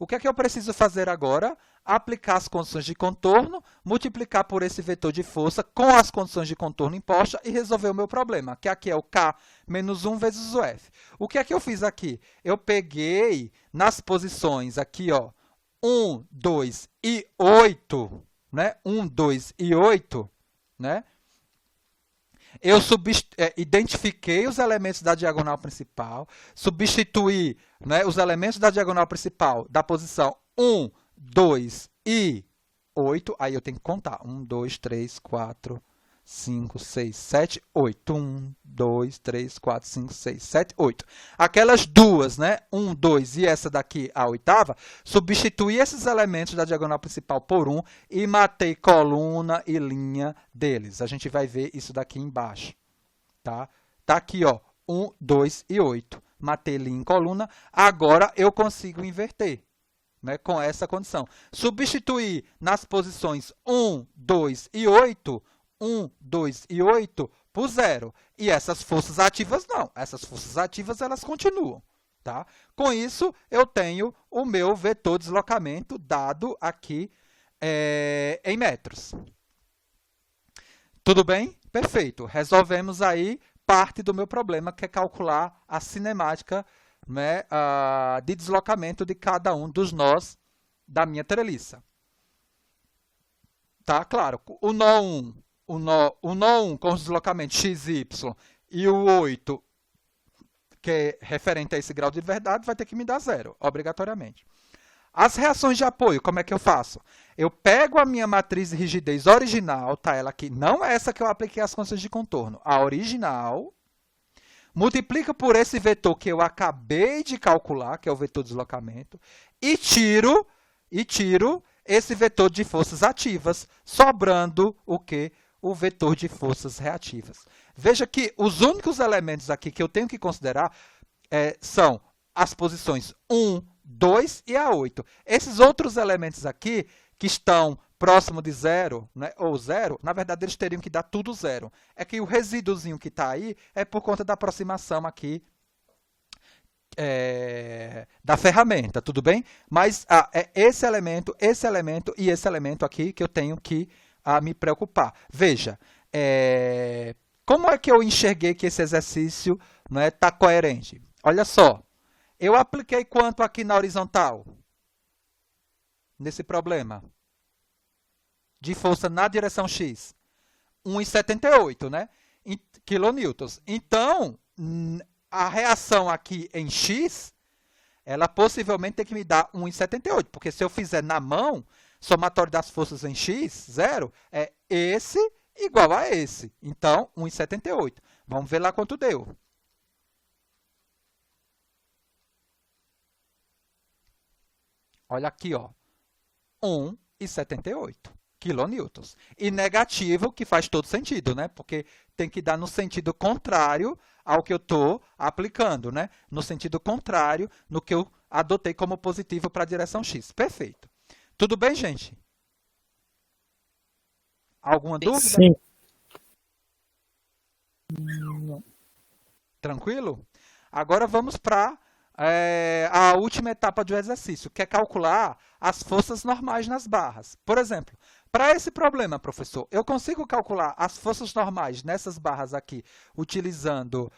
O que é que eu preciso fazer agora? Aplicar as condições de contorno, multiplicar por esse vetor de força com as condições de contorno impostas e resolver o meu problema, que aqui é o K menos 1 vezes o F. O que é que eu fiz aqui? Eu peguei nas posições aqui, ó, 1, 2 e 8, né? 1, 2 e 8, né? Eu identifiquei os elementos da diagonal principal, substituí, né, os elementos da diagonal principal da posição 1, 2 e 8. Aí eu tenho que contar. 1, 2, 3, 4, 5, 6, 7, 8. 1, 2, 3, 4, 5, 6, 7, 8. Aquelas duas, né? 1, 2 e essa daqui, a oitava, substituí esses elementos da diagonal principal por 1 e matei coluna e linha deles. A gente vai ver isso daqui embaixo. Tá? Tá aqui, ó, 1, 2 e 8. Matei linha em coluna. Agora eu consigo inverter, né, com essa condição. Substituir nas posições 1, 2 e 8... 1, 2 e 8 por 0. E essas forças ativas não. Essas forças ativas elas continuam. Tá? Com isso, eu tenho o meu vetor de deslocamento dado aqui em metros. Tudo bem? Perfeito. Resolvemos aí parte do meu problema, que é calcular a cinemática, né, de deslocamento de cada um dos nós da minha treliça. Tá? Claro, o nó 1... O nó 1 com os deslocamentos x e y e o 8, que é referente a esse grau de liberdade, vai ter que me dar 0, obrigatoriamente. As reações de apoio, como é que eu faço? Eu pego a minha matriz de rigidez original, tá? Ela aqui, não é essa que eu apliquei as condições de contorno, a original, multiplico por esse vetor que eu acabei de calcular, que é o vetor de deslocamento, e tiro esse vetor de forças ativas, sobrando o quê? O vetor de forças reativas. Veja que os únicos elementos aqui que eu tenho que considerar são as posições 1, 2 e a 8. Esses outros elementos aqui, que estão próximo de 0, né, ou 0, na verdade eles teriam que dar tudo 0. É que o resíduozinho que está aí é por conta da aproximação aqui da ferramenta, tudo bem? Mas é esse elemento e esse elemento aqui que eu tenho que me preocupar. Veja, como é que eu enxerguei que esse exercício está coerente? Olha só, eu apliquei quanto aqui na horizontal? Nesse problema? De força na direção x? 1,78, né? Kilonewtons. Então, a reação aqui em x, ela possivelmente tem que me dar 1,78, porque se eu fizer na mão, somatório das forças em x, 0, é esse igual a esse. Então, 1,78. Vamos ver lá quanto deu. Olha aqui, ó, 1,78 kilonewtons. E negativo, que faz todo sentido, né? Porque tem que dar no sentido contrário ao que eu estou aplicando, né? No sentido contrário no que eu adotei como positivo para a direção x. Perfeito. Tudo bem, gente? Alguma dúvida? Sim. Tranquilo? Agora vamos para a última etapa do exercício, que é calcular as forças normais nas barras. Por exemplo, para esse problema, professor, eu consigo calcular as forças normais nessas barras aqui, utilizando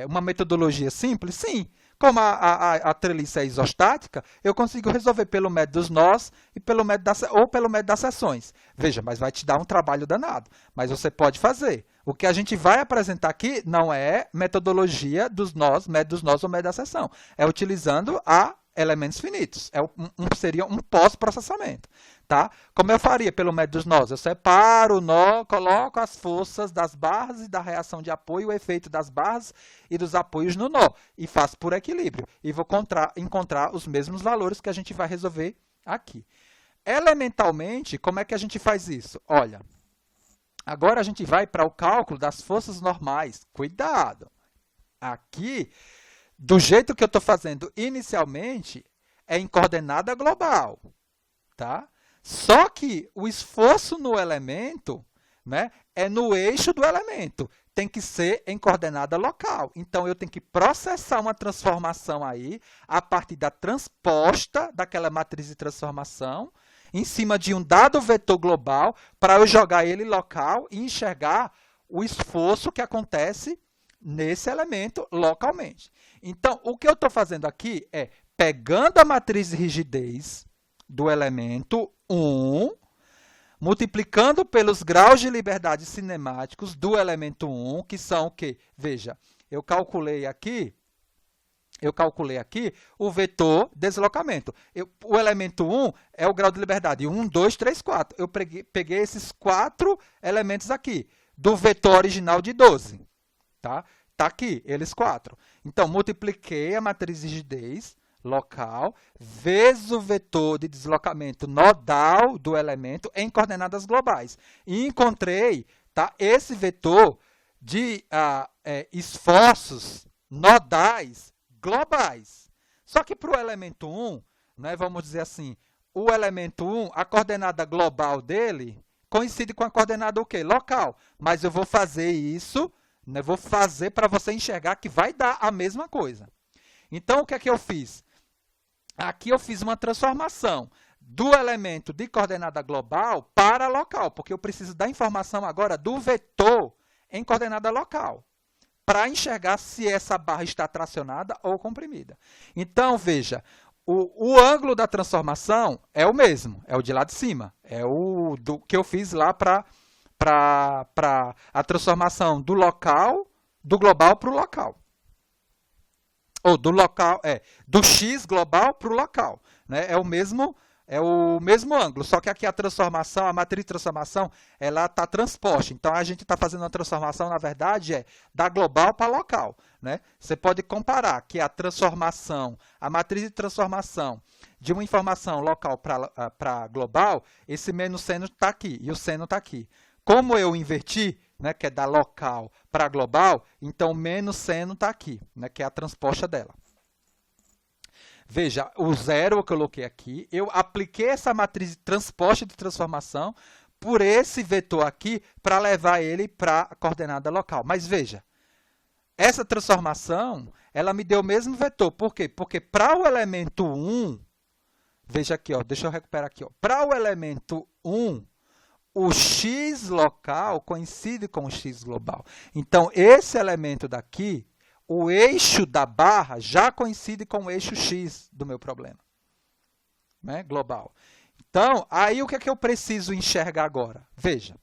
uma metodologia simples? Sim. Como a treliça é isostática, eu consigo resolver pelo método dos nós e pelo método das seções. Veja, mas vai te dar um trabalho danado, mas você pode fazer. O que a gente vai apresentar aqui não é metodologia dos nós, método dos nós ou método da seção. É utilizando elementos finitos. Seria um pós-processamento. Tá? Como eu faria pelo método dos nós? Eu separo o nó, coloco as forças das barras e da reação de apoio, o efeito das barras e dos apoios no nó. E faço por equilíbrio. E vou encontrar os mesmos valores que a gente vai resolver aqui. Elementalmente, como é que a gente faz isso? Olha, agora a gente vai para o cálculo das forças normais. Cuidado! Aqui, do jeito que eu estou fazendo inicialmente, é em coordenada global. Tá? Só que o esforço no elemento, né, é no eixo do elemento. Tem que ser em coordenada local. Então, eu tenho que processar uma transformação aí a partir da transposta daquela matriz de transformação em cima de um dado vetor global para eu jogar ele local e enxergar o esforço que acontece nesse elemento localmente. Então, o que eu estou fazendo aqui é pegando a matriz de rigidez do elemento 1, multiplicando pelos graus de liberdade cinemáticos do elemento 1, que são o quê? Veja, eu calculei aqui o vetor deslocamento. O elemento 1 é o grau de liberdade, 1, 2, 3, 4. Eu peguei esses 4 elementos aqui, do vetor original de 12. Tá aqui, eles 4. Então, multipliquei a matriz de rigidez local vezes o vetor de deslocamento nodal do elemento em coordenadas globais. E encontrei esse vetor de esforços nodais globais. Só que para o elemento 1, né, vamos dizer assim, o elemento 1, a coordenada global dele coincide com a coordenada o quê? Local. Mas eu vou fazer isso, né, vou fazer para você enxergar que vai dar a mesma coisa. Então, o que é que eu fiz? Aqui eu fiz uma transformação do elemento de coordenada global para local, porque eu preciso da informação agora do vetor em coordenada local, para enxergar se essa barra está tracionada ou comprimida. Então, veja, o ângulo da transformação é o mesmo, é o de lá de cima, é o que eu fiz lá para a transformação do global para o local. Ou do local, do x global para o local. Né? É o mesmo ângulo, só que aqui a transformação, a matriz de transformação, ela está transposta. Então, a gente está fazendo uma transformação, na verdade, da global para local. Né? Você pode comparar que a transformação, a matriz de transformação de uma informação local para global, esse menos seno está aqui e o seno está aqui. Como eu inverti, né, que é da local para global, então menos seno está aqui, né, que é a transposta dela. Veja, o zero eu coloquei aqui, eu apliquei essa matriz de transposta de transformação por esse vetor aqui para levar ele para a coordenada local. Mas veja, essa transformação, ela me deu o mesmo vetor. Por quê? Porque para o elemento 1, veja aqui, ó, deixa eu recuperar aqui, para o elemento 1, o x local coincide com o x global. Então, esse elemento daqui, o eixo da barra já coincide com o eixo x do meu problema, né, global. Então, aí o que é que eu preciso enxergar agora? Veja,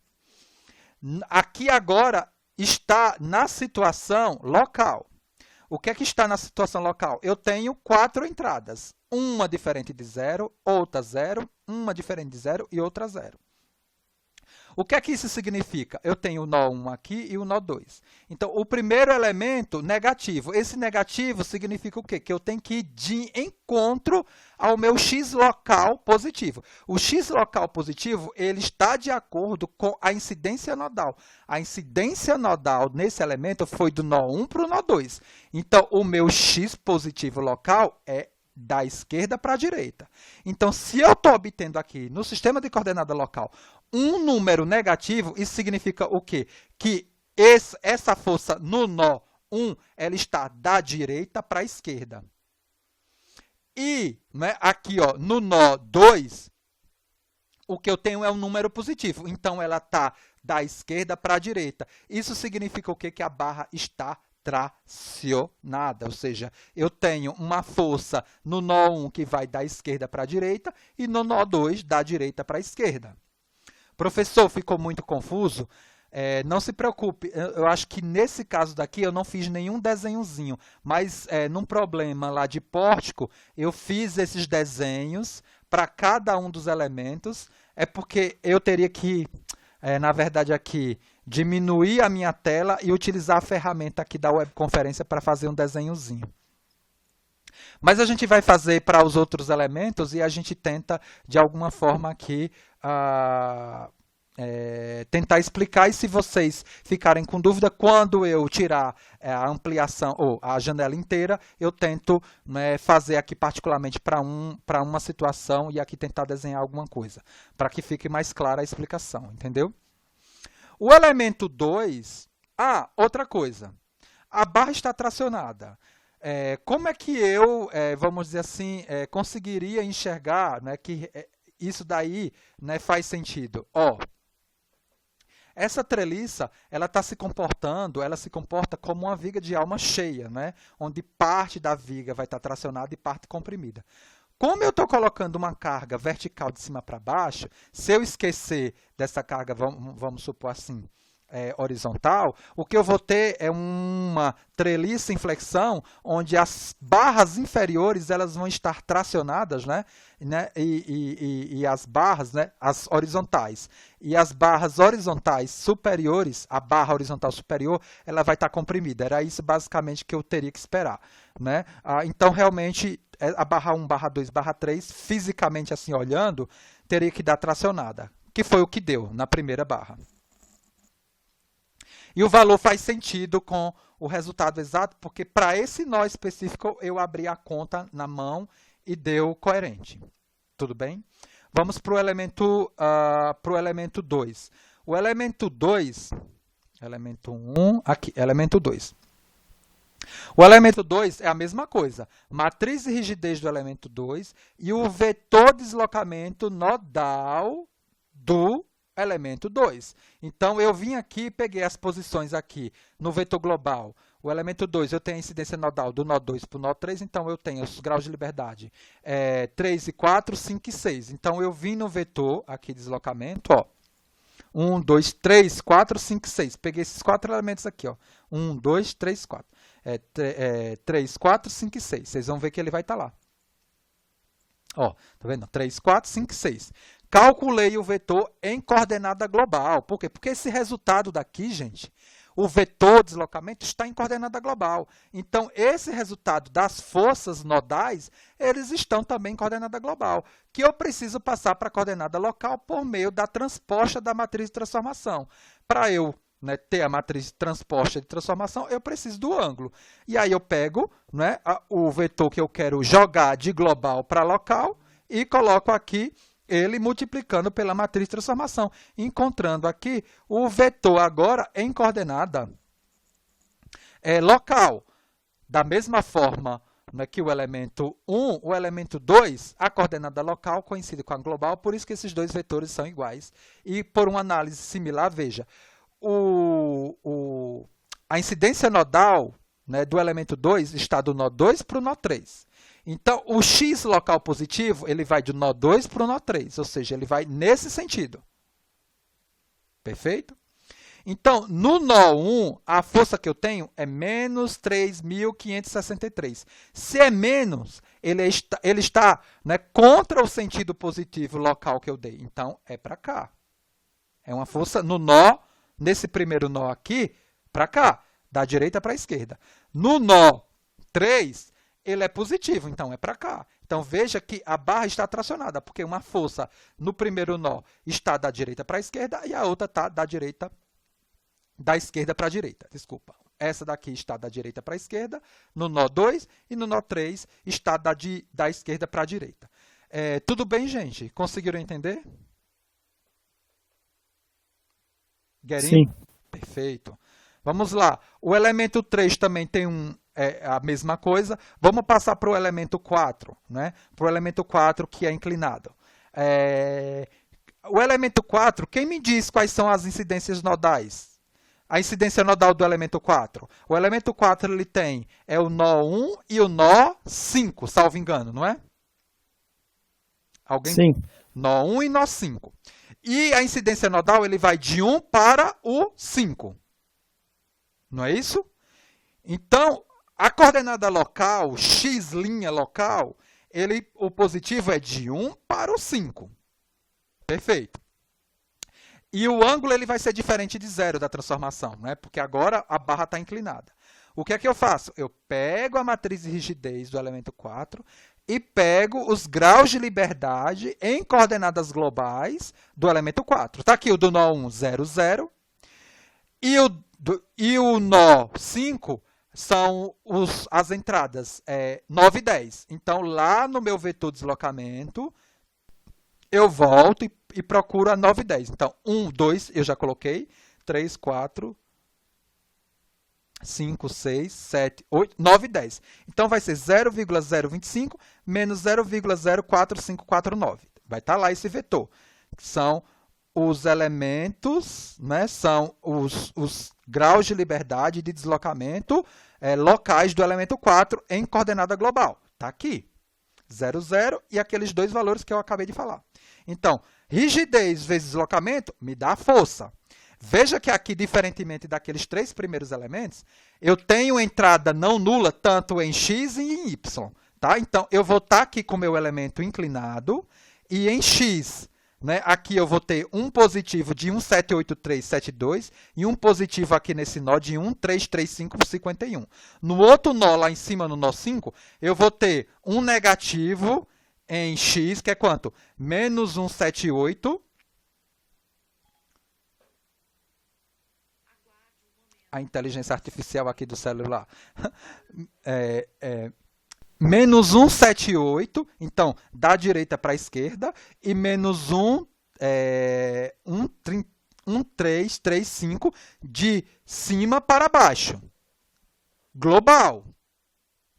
aqui agora está na situação local. O que é que está na situação local? Eu tenho 4 entradas, uma diferente de 0, outra 0, uma diferente de 0 e outra 0. O que é que isso significa? Eu tenho o nó 1 aqui e o nó 2. Então, o primeiro elemento, negativo. Esse negativo significa o quê? Que eu tenho que ir de encontro ao meu x local positivo. O x local positivo, ele está de acordo com a incidência nodal. A incidência nodal nesse elemento foi do nó 1 para o nó 2. Então, o meu x positivo local é da esquerda para a direita. Então, se eu estou obtendo aqui, no sistema de coordenada local, um número negativo, isso significa o quê? Que essa força no nó 1, ela está da direita para a esquerda. E, né, aqui, ó, no nó 2, o que eu tenho é um número positivo. Então, ela está da esquerda para a direita. Isso significa o quê? Que a barra está tracionada. Ou seja, eu tenho uma força no nó 1 que vai da esquerda para a direita e no nó 2 da direita para a esquerda. Professor, ficou muito confuso? Não se preocupe, eu acho que nesse caso daqui eu não fiz nenhum desenhozinho, mas num problema lá de pórtico, eu fiz esses desenhos para cada um dos elementos, porque eu teria que, na verdade aqui, diminuir a minha tela e utilizar a ferramenta aqui da webconferência para fazer um desenhozinho. Mas a gente vai fazer para os outros elementos e a gente tenta, de alguma forma aqui, tentar explicar. E se vocês ficarem com dúvida, quando eu tirar a ampliação ou a janela inteira, eu tento, né, fazer aqui particularmente para uma situação e aqui tentar desenhar alguma coisa, para que fique mais clara a explicação, entendeu? O elemento 2, outra coisa, a barra está tracionada. Como é que eu, vamos dizer assim, conseguiria enxergar, né, que isso daí, né, faz sentido? Essa treliça, ela se comporta como uma viga de alma cheia, né, onde parte da viga vai estar tracionada e parte comprimida. Como eu estou colocando uma carga vertical de cima para baixo, se eu esquecer dessa carga, vamos supor assim, horizontal, o que eu vou ter é uma treliça em flexão, onde as barras inferiores elas vão estar tracionadas, né? E as barras, né? As horizontais. E as barras horizontais superiores, a barra horizontal superior, ela vai estar comprimida. Era isso basicamente que eu teria que esperar, né? Então, realmente, a barra 1, barra 2, barra 3, fisicamente assim olhando, teria que dar tracionada, que foi o que deu na primeira barra. E o valor faz sentido com o resultado exato, porque para esse nó específico eu abri a conta na mão e deu coerente. Tudo bem? Vamos para o elemento 2. O elemento 2, elemento 1, aqui, elemento 2. O elemento 2 é a mesma coisa, matriz de rigidez do elemento 2 e o vetor deslocamento nodal do elemento 2. Então, eu vim aqui e peguei as posições aqui no vetor global. O elemento 2, eu tenho a incidência nodal do nó 2 para o nó 3, então eu tenho os graus de liberdade 3 e 4, 5 e 6. Então, eu vim no vetor aqui de deslocamento, 1, 2, 3, 4, 5, 6. Peguei esses 4 elementos aqui, 1, 2, 3, 4. 3, 4, 5 e 6. Vocês vão ver que ele vai estar lá. Tá vendo? 3, 4, 5, 6. Calculei o vetor em coordenada global. Por quê? Porque esse resultado daqui, gente, o vetor de deslocamento está em coordenada global. Então, esse resultado das forças nodais, eles estão também em coordenada global, que eu preciso passar para a coordenada local por meio da transposta da matriz de transformação. Para eu, né, ter a matriz transposta de transformação, eu preciso do ângulo. E aí eu pego, né, o vetor que eu quero jogar de global para local e coloco aqui ele multiplicando pela matriz de transformação, encontrando aqui o vetor agora em coordenada local. Da mesma forma, né, que o elemento 1, o elemento 2, a coordenada local coincide com a global, por isso que esses dois vetores são iguais. E por uma análise similar, veja, a incidência nodal, né, do elemento 2 está do nó 2 para o nó 3. Então, o x local positivo, ele vai do nó 2 para o nó 3, ou seja, ele vai nesse sentido. Perfeito? Então, no nó 1, a força que eu tenho é menos 3.563. Se é menos, ele está, né, contra o sentido positivo local que eu dei. Então, é para cá. É uma força no nó, nesse primeiro nó aqui, para cá, da direita para a esquerda. No nó 3, ele é positivo, então é para cá. Então, veja que a barra está tracionada, porque uma força no primeiro nó está da direita para a esquerda e a outra está da esquerda para a direita. Desculpa. Essa daqui está da direita para a esquerda, no nó 2, e no nó 3 está da esquerda para a direita. Tudo bem, gente? Conseguiram entender? Sim. Perfeito. Vamos lá. O elemento 3 também tem a mesma coisa. Vamos passar para o elemento 4, né? Para o elemento 4 que é inclinado. O elemento 4, quem me diz quais são as incidências nodais? A incidência nodal do elemento 4. O elemento 4 ele tem o nó 1 e o nó 5, salvo engano, não é? Alguém? Sim. Nó 1 e nó 5. E a incidência nodal ele vai de 1 para o 5. Não é isso? Então, a coordenada local, x' local, o positivo é de 1 para o 5. Perfeito. E o ângulo ele vai ser diferente de zero da transformação, né? Porque agora a barra está inclinada. O que é que eu faço? Eu pego a matriz de rigidez do elemento 4 e pego os graus de liberdade em coordenadas globais do elemento 4. Está aqui o do nó 1, 0, 0. E o nó 5 são as entradas 9 e 10. Então, lá no meu vetor deslocamento, eu volto e procuro a 9 e 10. Então, 1, 2, eu já coloquei. 3, 4, 5, 6, 7, 8, 9 e 10. Então, vai ser 0,025 menos 0,04549. Vai estar lá esse vetor. São os elementos, né, são os graus de liberdade de deslocamento locais do elemento 4 em coordenada global. Está aqui. 0, 0 e aqueles dois valores que eu acabei de falar. Então, rigidez vezes deslocamento me dá força. Veja que aqui, diferentemente daqueles 3 primeiros elementos, eu tenho entrada não nula tanto em x e em y. Tá? Então, eu vou estar aqui com o meu elemento inclinado e em x, né, aqui eu vou ter um positivo de 1,78372 e um positivo aqui nesse nó de 1,33551. No outro nó, lá em cima, no nó 5, eu vou ter um negativo em x, que é quanto? Menos 178. A inteligência artificial aqui do celular. Menos 178, então, da direita para a esquerda, e menos 1,335 de cima para baixo. Global.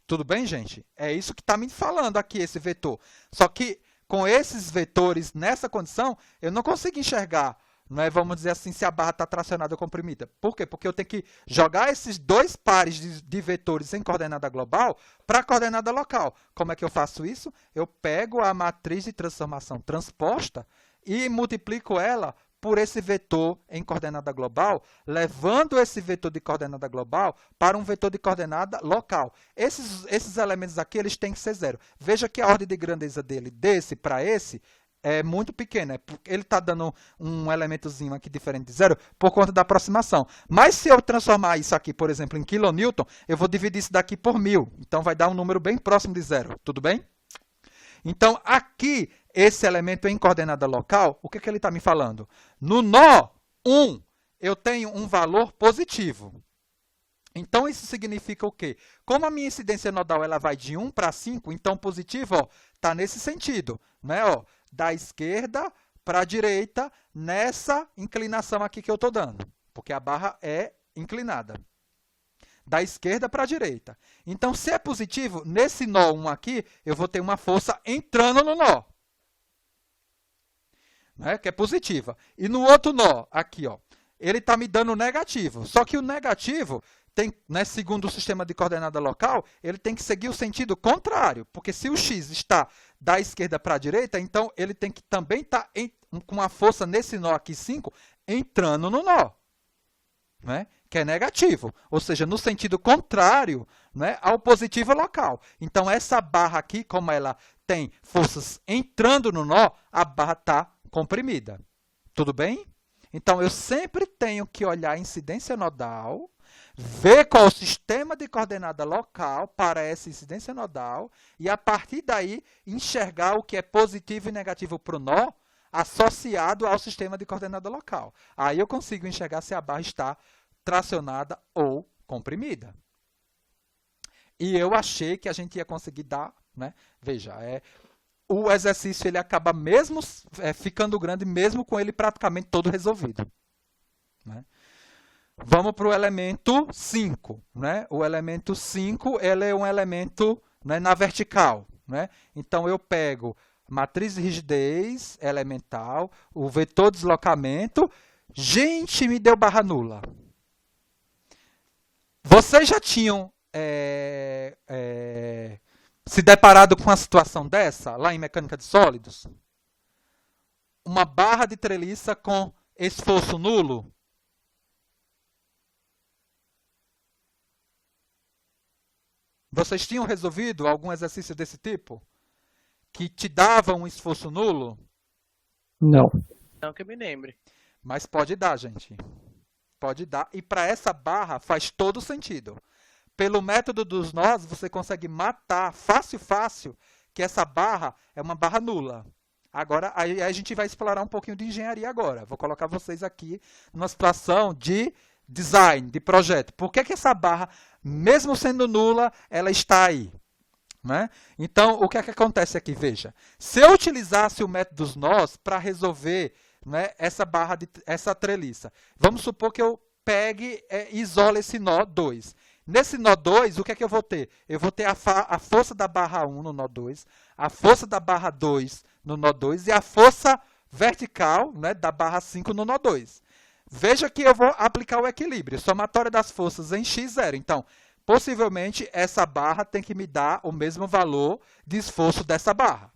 Tudo bem, gente? É isso que está me falando aqui, esse vetor. Só que, com esses vetores, nessa condição, eu não consigo enxergar, não é, vamos dizer assim, se a barra está tracionada ou comprimida. Por quê? Porque eu tenho que jogar esses dois pares de vetores em coordenada global para a coordenada local. Como é que eu faço isso? Eu pego a matriz de transformação transposta e multiplico ela por esse vetor em coordenada global, levando esse vetor de coordenada global para um vetor de coordenada local. Esses elementos aqui eles têm que ser zero. Veja que a ordem de grandeza dele, desse para esse, é muito pequena. Ele está dando um elementozinho aqui diferente de zero por conta da aproximação. Mas se eu transformar isso aqui, por exemplo, em quilonewton, eu vou dividir isso daqui por 1000. Então, vai dar um número bem próximo de zero. Tudo bem? Então, aqui, esse elemento em coordenada local, o que ele está me falando? No nó 1, eu tenho um valor positivo. Então, isso significa o quê? Como a minha incidência nodal ela vai de 1 para 5, então positivo está nesse sentido, né? Ó, da esquerda para a direita, nessa inclinação aqui que eu estou dando, porque a barra é inclinada. Da esquerda para a direita. Então, se é positivo, nesse nó 1 aqui, eu vou ter uma força entrando no nó, né? Que é positiva. E no outro nó, aqui, ó, ele está me dando negativo. Só que o negativo, tem, né, segundo o sistema de coordenada local, ele tem que seguir o sentido contrário. Porque se o x está da esquerda para a direita, então ele tem que também estar com uma força nesse nó aqui, 5, entrando no nó, né? Que é negativo, ou seja, no sentido contrário, né, ao positivo local. Então, essa barra aqui, como ela tem forças entrando no nó, a barra está comprimida. Tudo bem? Então, eu sempre tenho que olhar a incidência nodal, ver qual é o sistema de coordenada local para essa incidência nodal e, a partir daí, enxergar o que é positivo e negativo para o nó associado ao sistema de coordenada local. Aí eu consigo enxergar se a barra está tracionada ou comprimida. E eu achei que a gente ia conseguir dar, né? Veja, o exercício ele acaba mesmo ficando grande, mesmo com ele praticamente todo resolvido, né? Vamos para o elemento 5, né? O elemento 5, ele é um elemento, né, na vertical, né? Então, eu pego matriz de rigidez elemental, o vetor deslocamento. Gente, me deu barra nula. Vocês já tinham se deparado com uma situação dessa, lá em mecânica de sólidos? Uma barra de treliça com esforço nulo? Vocês tinham resolvido algum exercício desse tipo? Que te dava um esforço nulo? Não. Não que eu me lembre. Mas pode dar, gente. Pode dar. E para essa barra faz todo sentido. Pelo método dos nós, você consegue matar fácil que essa barra é uma barra nula. Agora, aí a gente vai explorar um pouquinho de engenharia agora. Vou colocar vocês aqui numa situação de design, de projeto. Por que essa barra, mesmo sendo nula, ela está aí? Né? Então, o que é que acontece aqui? Veja, se eu utilizasse o método dos nós para resolver, né, essa barra, essa treliça, vamos supor que eu pegue e isole esse nó 2. Nesse nó 2, o que é que eu vou ter? Eu vou ter a força da barra 1 no nó 2, a força da barra 2 no nó 2 e a força vertical, né, da barra 5 no nó 2. Veja que eu vou aplicar o equilíbrio, somatória das forças em x0. Então, possivelmente, essa barra tem que me dar o mesmo valor de esforço dessa barra,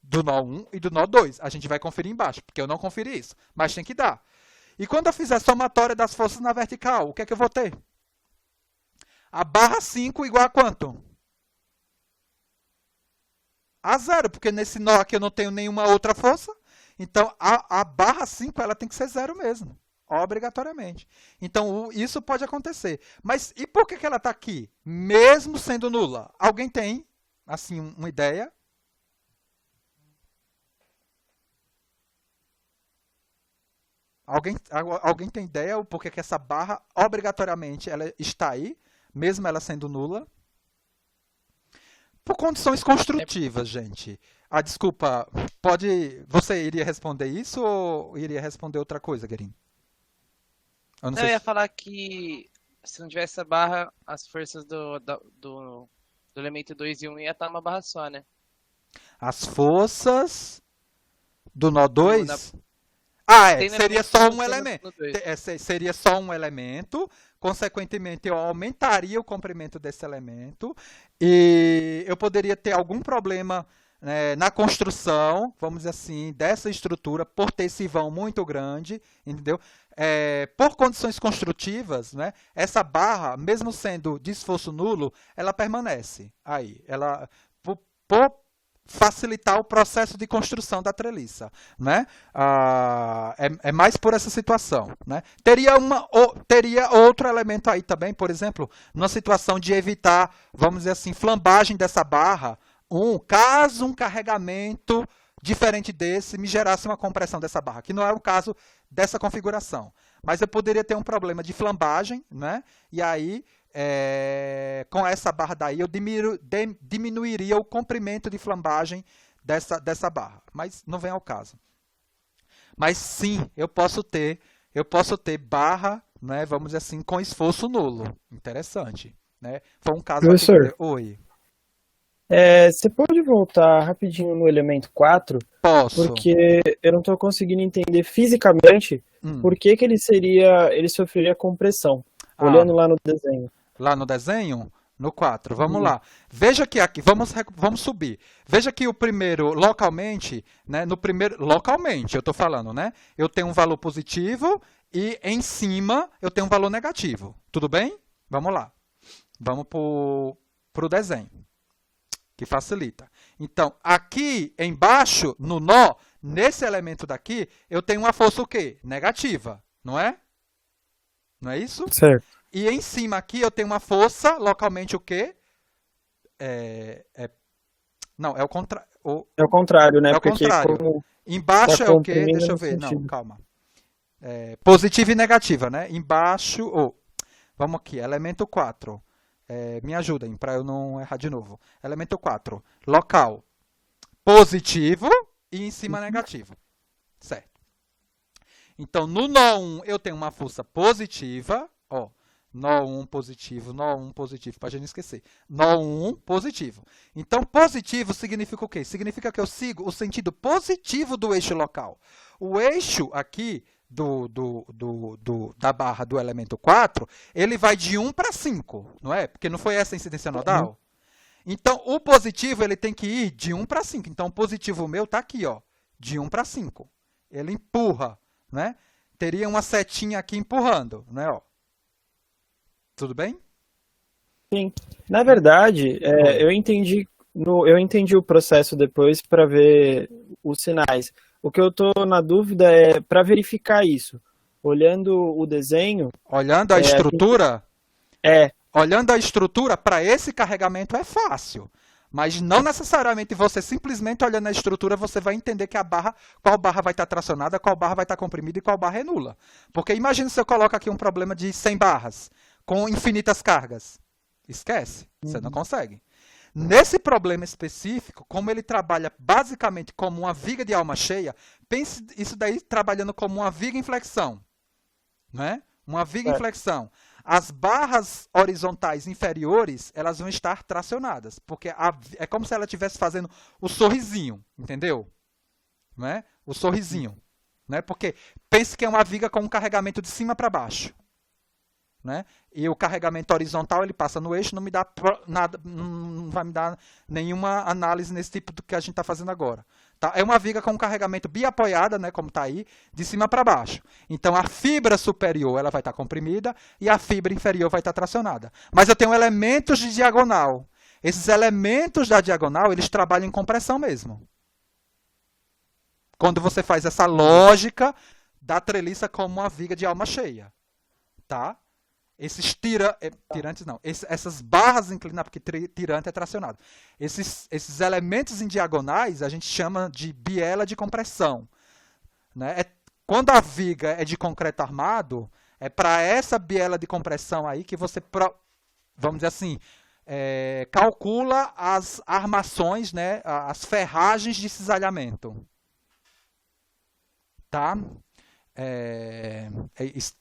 do nó 1 e do nó 2. A gente vai conferir embaixo, porque eu não conferi isso, mas tem que dar. E quando eu fizer a somatória das forças na vertical, o que é que eu vou ter? A barra 5 igual a quanto? A 0, porque nesse nó aqui eu não tenho nenhuma outra força. Então, a barra 5 ela tem que ser 0 mesmo. Obrigatoriamente. Então, isso pode acontecer. Mas e por que ela está aqui? Mesmo sendo nula? Alguém tem, assim, uma ideia? Alguém tem ideia por que essa barra, obrigatoriamente, ela está aí, mesmo ela sendo nula? Por condições construtivas, gente. Ah, desculpa, você iria responder isso ou iria responder outra coisa, Guerin? Eu ia falar que se não tivesse essa barra, as forças do elemento 2 e 1 ia estar numa barra só, né? As forças do nó 2? Seria só um elemento. Seria só um elemento, consequentemente eu aumentaria o comprimento desse elemento e eu poderia ter algum problema, né, na construção, vamos dizer assim, dessa estrutura, por ter esse vão muito grande, entendeu? Por condições construtivas, né, essa barra, mesmo sendo de esforço nulo, ela permanece aí. Ela, por facilitar o processo de construção da treliça, né? É mais por essa situação, né? Teria outro elemento aí também, por exemplo, numa situação de evitar, vamos dizer assim, flambagem dessa barra, caso um carregamento diferente desse me gerasse uma compressão dessa barra, que não é o caso dessa configuração. Mas eu poderia ter um problema de flambagem, né? E aí, com essa barra daí, eu diminuiria o comprimento de flambagem dessa barra. Mas não vem ao caso. Mas sim, eu posso ter barra, né, vamos dizer assim, com esforço nulo. Interessante, né? Foi um caso Professor, aqui. Oi. você pode voltar rapidinho no elemento 4? Posso. Porque eu não estou conseguindo entender fisicamente por que ele sofreria compressão, olhando lá no desenho. Lá no desenho? No 4. Vamos lá. Veja que aqui, vamos subir. Veja que o primeiro, localmente, né, localmente, eu estou falando, né? Eu tenho um valor positivo e em cima eu tenho um valor negativo. Tudo bem? Vamos lá. Vamos para o desenho, que facilita. Então, aqui embaixo, no nó, nesse elemento daqui, eu tenho uma força o quê? Negativa, não é? Não é isso? Certo. E em cima aqui eu tenho uma força, localmente o quê? Não, é o contrário. É o contrário, né? É o contrário. Embaixo é o quê? Deixa eu ver. Não, calma. Positiva e negativa, né? Embaixo... vamos aqui, elemento 4. Me ajudem para eu não errar de novo. Elemento 4. Local positivo e em cima negativo. Certo. Então, no nó 1 eu tenho uma força positiva, ó, nó 1 positivo, para a gente não esquecer. Nó 1 positivo. Então, positivo significa o quê? Significa que eu sigo o sentido positivo do eixo local. O eixo aqui da barra do elemento 4, ele vai de 1 para 5, não é? Porque não foi essa a incidência nodal? Então, o positivo ele tem que ir de 1 para 5. Então, o positivo meu está aqui, ó, de 1 para 5. Ele empurra, né? Teria uma setinha aqui empurrando, né? Ó. Tudo bem? Sim. Na verdade, eu entendi o processo depois para ver os sinais. O que eu estou na dúvida é para verificar isso. Olhando o desenho. Olhando a estrutura? Olhando a estrutura, para esse carregamento é fácil. Mas não necessariamente você simplesmente olhando a estrutura, você vai entender que qual barra vai estar tracionada, qual barra vai estar comprimida e qual barra é nula. Porque imagine se eu coloco aqui um problema de 100 barras, com infinitas cargas. Esquece, você não consegue. Nesse problema específico, como ele trabalha basicamente como uma viga de alma cheia, pense isso daí trabalhando como uma viga em flexão. Né? Uma viga em flexão. As barras horizontais inferiores, elas vão estar tracionadas, porque é como se ela estivesse fazendo o sorrisinho, entendeu? Né? O sorrisinho. Né? Porque pense que é uma viga com um carregamento de cima para baixo. Né? E o carregamento horizontal ele passa no eixo, não me dá nada, não vai me dar nenhuma análise nesse tipo do que a gente está fazendo agora. Tá? É uma viga com um carregamento biapoiada, né, como está aí, de cima para baixo. Então a fibra superior ela vai estar comprimida e a fibra inferior vai estar tracionada. Mas eu tenho elementos de diagonal. Esses elementos da diagonal eles trabalham em compressão mesmo. Quando você faz essa lógica da treliça como uma viga de alma cheia. Tá? Esses tirantes não, essas barras inclinadas, porque tirante é tracionado. Esses elementos em diagonais a gente chama de biela de compressão. Né? Quando a viga é de concreto armado, é para essa biela de compressão aí que você, vamos dizer assim, calcula as armações, né? As ferragens de cisalhamento. Tá?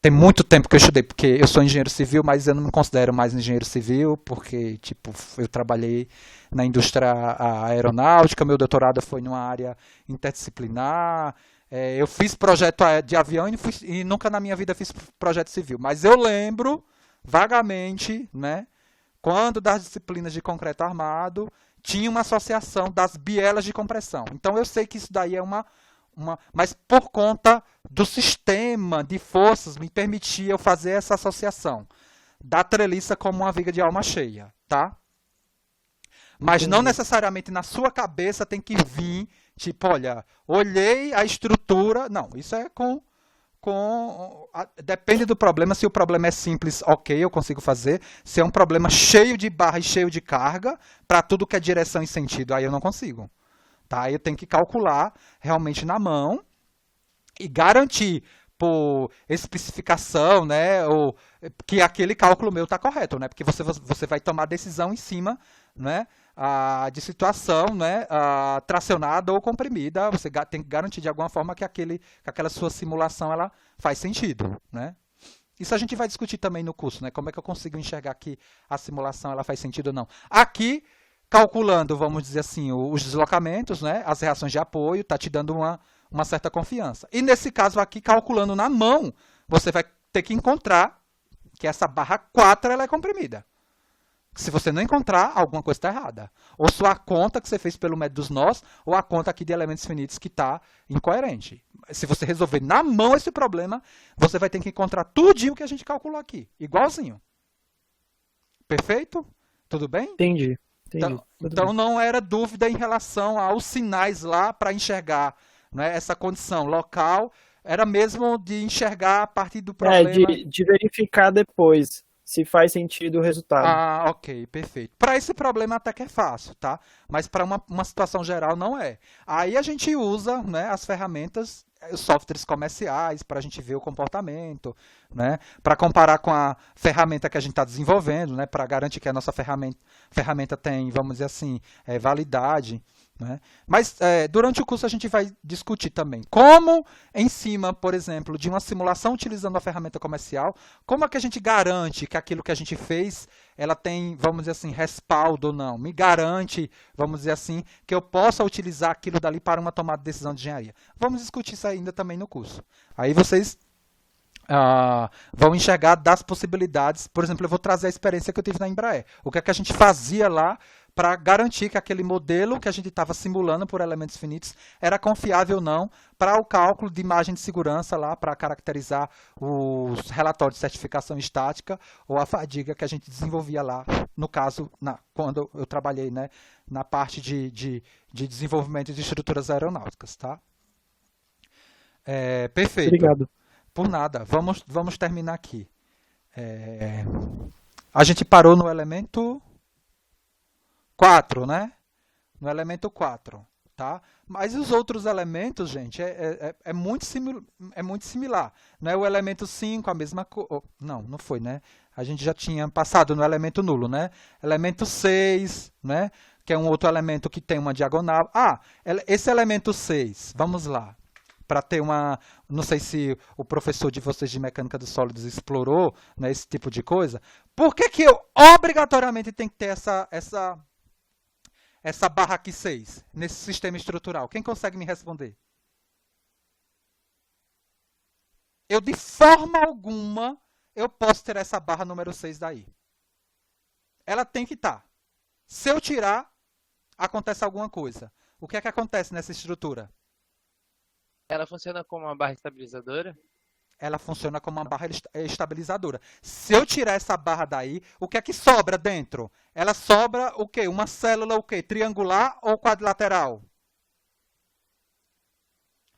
Tem muito tempo que eu estudei, porque eu sou engenheiro civil, mas eu não me considero mais engenheiro civil, porque tipo, eu trabalhei na indústria aeronáutica, meu doutorado foi numa área interdisciplinar, eu fiz projeto de avião e nunca na minha vida fiz projeto civil, mas eu lembro vagamente, né, quando das disciplinas de concreto armado tinha uma associação das bielas de compressão. Então eu sei que isso daí é mas por conta do sistema de forças me permitia eu fazer essa associação da treliça como uma viga de alma cheia, tá? Mas não necessariamente na sua cabeça tem que vir, tipo, olha, olhei a estrutura, não, isso é depende do problema, se o problema é simples, ok, eu consigo fazer, se é um problema cheio de barra e cheio de carga, para tudo que é direção e sentido, aí eu não consigo. Tá? Eu tenho que calcular realmente na mão e garantir por especificação, né, que aquele cálculo meu está correto, né, porque você vai tomar decisão em cima, né, de situação, né, tracionada ou comprimida. Você tem que garantir de alguma forma que aquela sua simulação ela faz sentido. Né? Isso a gente vai discutir também no curso, né, como é que eu consigo enxergar que a simulação ela faz sentido ou não. Aqui, calculando, vamos dizer assim, os deslocamentos, né, as reações de apoio, está te dando uma certa confiança. E nesse caso aqui, calculando na mão, você vai ter que encontrar que essa barra 4 ela é comprimida. Se você não encontrar, alguma coisa está errada. Ou sua conta que você fez pelo método dos nós, ou a conta aqui de elementos finitos que está incoerente. Se você resolver na mão esse problema, você vai ter que encontrar tudinho que a gente calculou aqui. Igualzinho. Perfeito? Tudo bem? Entendi. Então não era dúvida em relação aos sinais lá para enxergar, né, essa condição local, era mesmo de enxergar a partir do problema. De verificar depois se faz sentido o resultado. Ok, perfeito. Para esse problema até que é fácil, tá? Mas para uma situação geral não é. Aí a gente usa, né, as ferramentas, os softwares comerciais para a gente ver o comportamento, né, para comparar com a ferramenta que a gente está desenvolvendo, né, para garantir que a nossa ferramenta tem, vamos dizer assim, validade, né? Mas durante o curso a gente vai discutir também como, em cima, por exemplo, de uma simulação utilizando a ferramenta comercial, como é que a gente garante que aquilo que a gente fez, ela tem, vamos dizer assim, respaldo ou não. Me garante, vamos dizer assim, que eu possa utilizar aquilo dali para uma tomada de decisão de engenharia. Vamos discutir isso ainda também no curso. Aí vocês vão enxergar das possibilidades. Por exemplo, eu vou trazer a experiência que eu tive na Embraer. O que é que a gente fazia lá para garantir que aquele modelo que a gente estava simulando por elementos finitos era confiável ou não para o cálculo de margem de segurança lá, para caracterizar os relatórios de certificação estática ou a fadiga que a gente desenvolvia lá, no caso, quando eu trabalhei, né, na parte de desenvolvimento de estruturas aeronáuticas. Tá? Perfeito. Obrigado. Por nada. Vamos terminar aqui. A gente parou no elemento 4, né? No elemento 4, tá? Mas os outros elementos, gente, é muito similar. Não é o elemento 5, a mesma coisa. Não foi, né? A gente já tinha passado no elemento nulo, né? Elemento 6, né? Que é um outro elemento que tem uma diagonal. Esse elemento 6, vamos lá. Para ter uma... Não sei se o professor de vocês de mecânica dos sólidos explorou, né, esse tipo de coisa. Por que que eu obrigatoriamente tenho que ter essa barra aqui 6 nesse sistema estrutural? Quem consegue me responder? Eu, de forma alguma, eu posso ter essa barra número 6 daí. Ela tem que estar. Se eu tirar, acontece alguma coisa. O que é que acontece nessa estrutura? Ela funciona como uma barra estabilizadora? Ela funciona como uma barra estabilizadora. Se eu tirar essa barra daí, o que é que sobra dentro? Ela sobra o quê? Uma célula o quê? Triangular ou quadrilateral?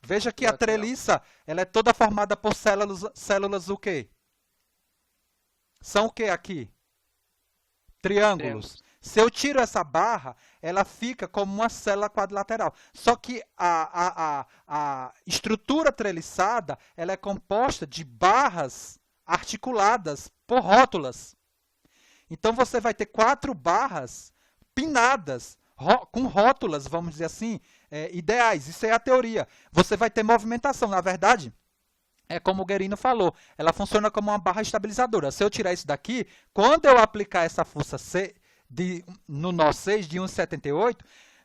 Veja que a treliça, ela é toda formada por células o quê? São o quê aqui? Triângulos. Se eu tiro essa barra, ela fica como uma célula quadrilateral. Só que a estrutura treliçada, ela é composta de barras articuladas por rótulas. Então você vai ter 4 barras pinadas, com rótulas, vamos dizer assim, ideais. Isso é a teoria. Você vai ter movimentação. Na verdade, é como o Guerino falou, ela funciona como uma barra estabilizadora. Se eu tirar isso daqui, quando eu aplicar essa força C, no nó 6 de 1,78,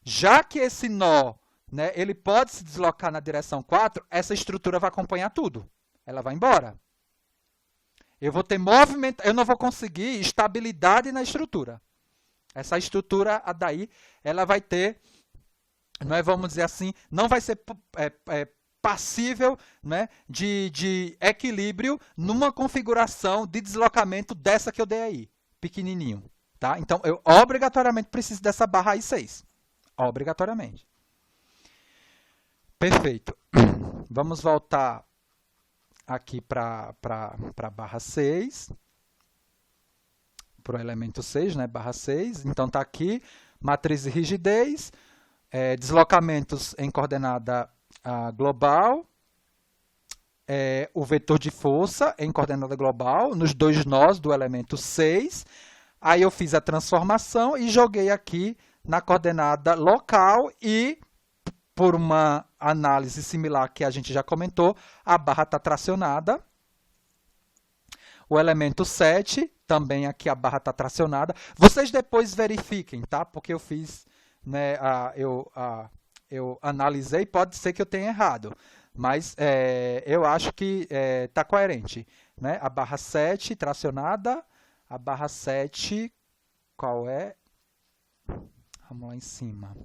já que esse nó, né, ele pode se deslocar na direção 4, essa estrutura vai acompanhar tudo. Ela vai embora. Eu vou ter movimento, eu não vou conseguir estabilidade na estrutura. Essa estrutura daí, ela vai ter, vamos dizer assim, não vai ser passível, né, de equilíbrio numa configuração de deslocamento dessa que eu dei aí, pequenininho. Tá? Então, eu obrigatoriamente preciso dessa barra aí 6. Obrigatoriamente. Perfeito. Vamos voltar aqui para a barra 6. Para o elemento 6, né? Barra 6. Então, está aqui, matriz de rigidez, deslocamentos em coordenada global, o vetor de força em coordenada global, nos 2 nós do elemento 6. Aí eu fiz a transformação e joguei aqui na coordenada local e, por uma análise similar que a gente já comentou, a barra está tracionada. O elemento 7, também aqui a barra está tracionada. Vocês depois verifiquem, tá? Porque eu fiz, né, eu analisei, pode ser que eu tenha errado, mas eu acho que está coerente, né? A barra 7 tracionada. A barra 7, qual é? Vamos lá em cima.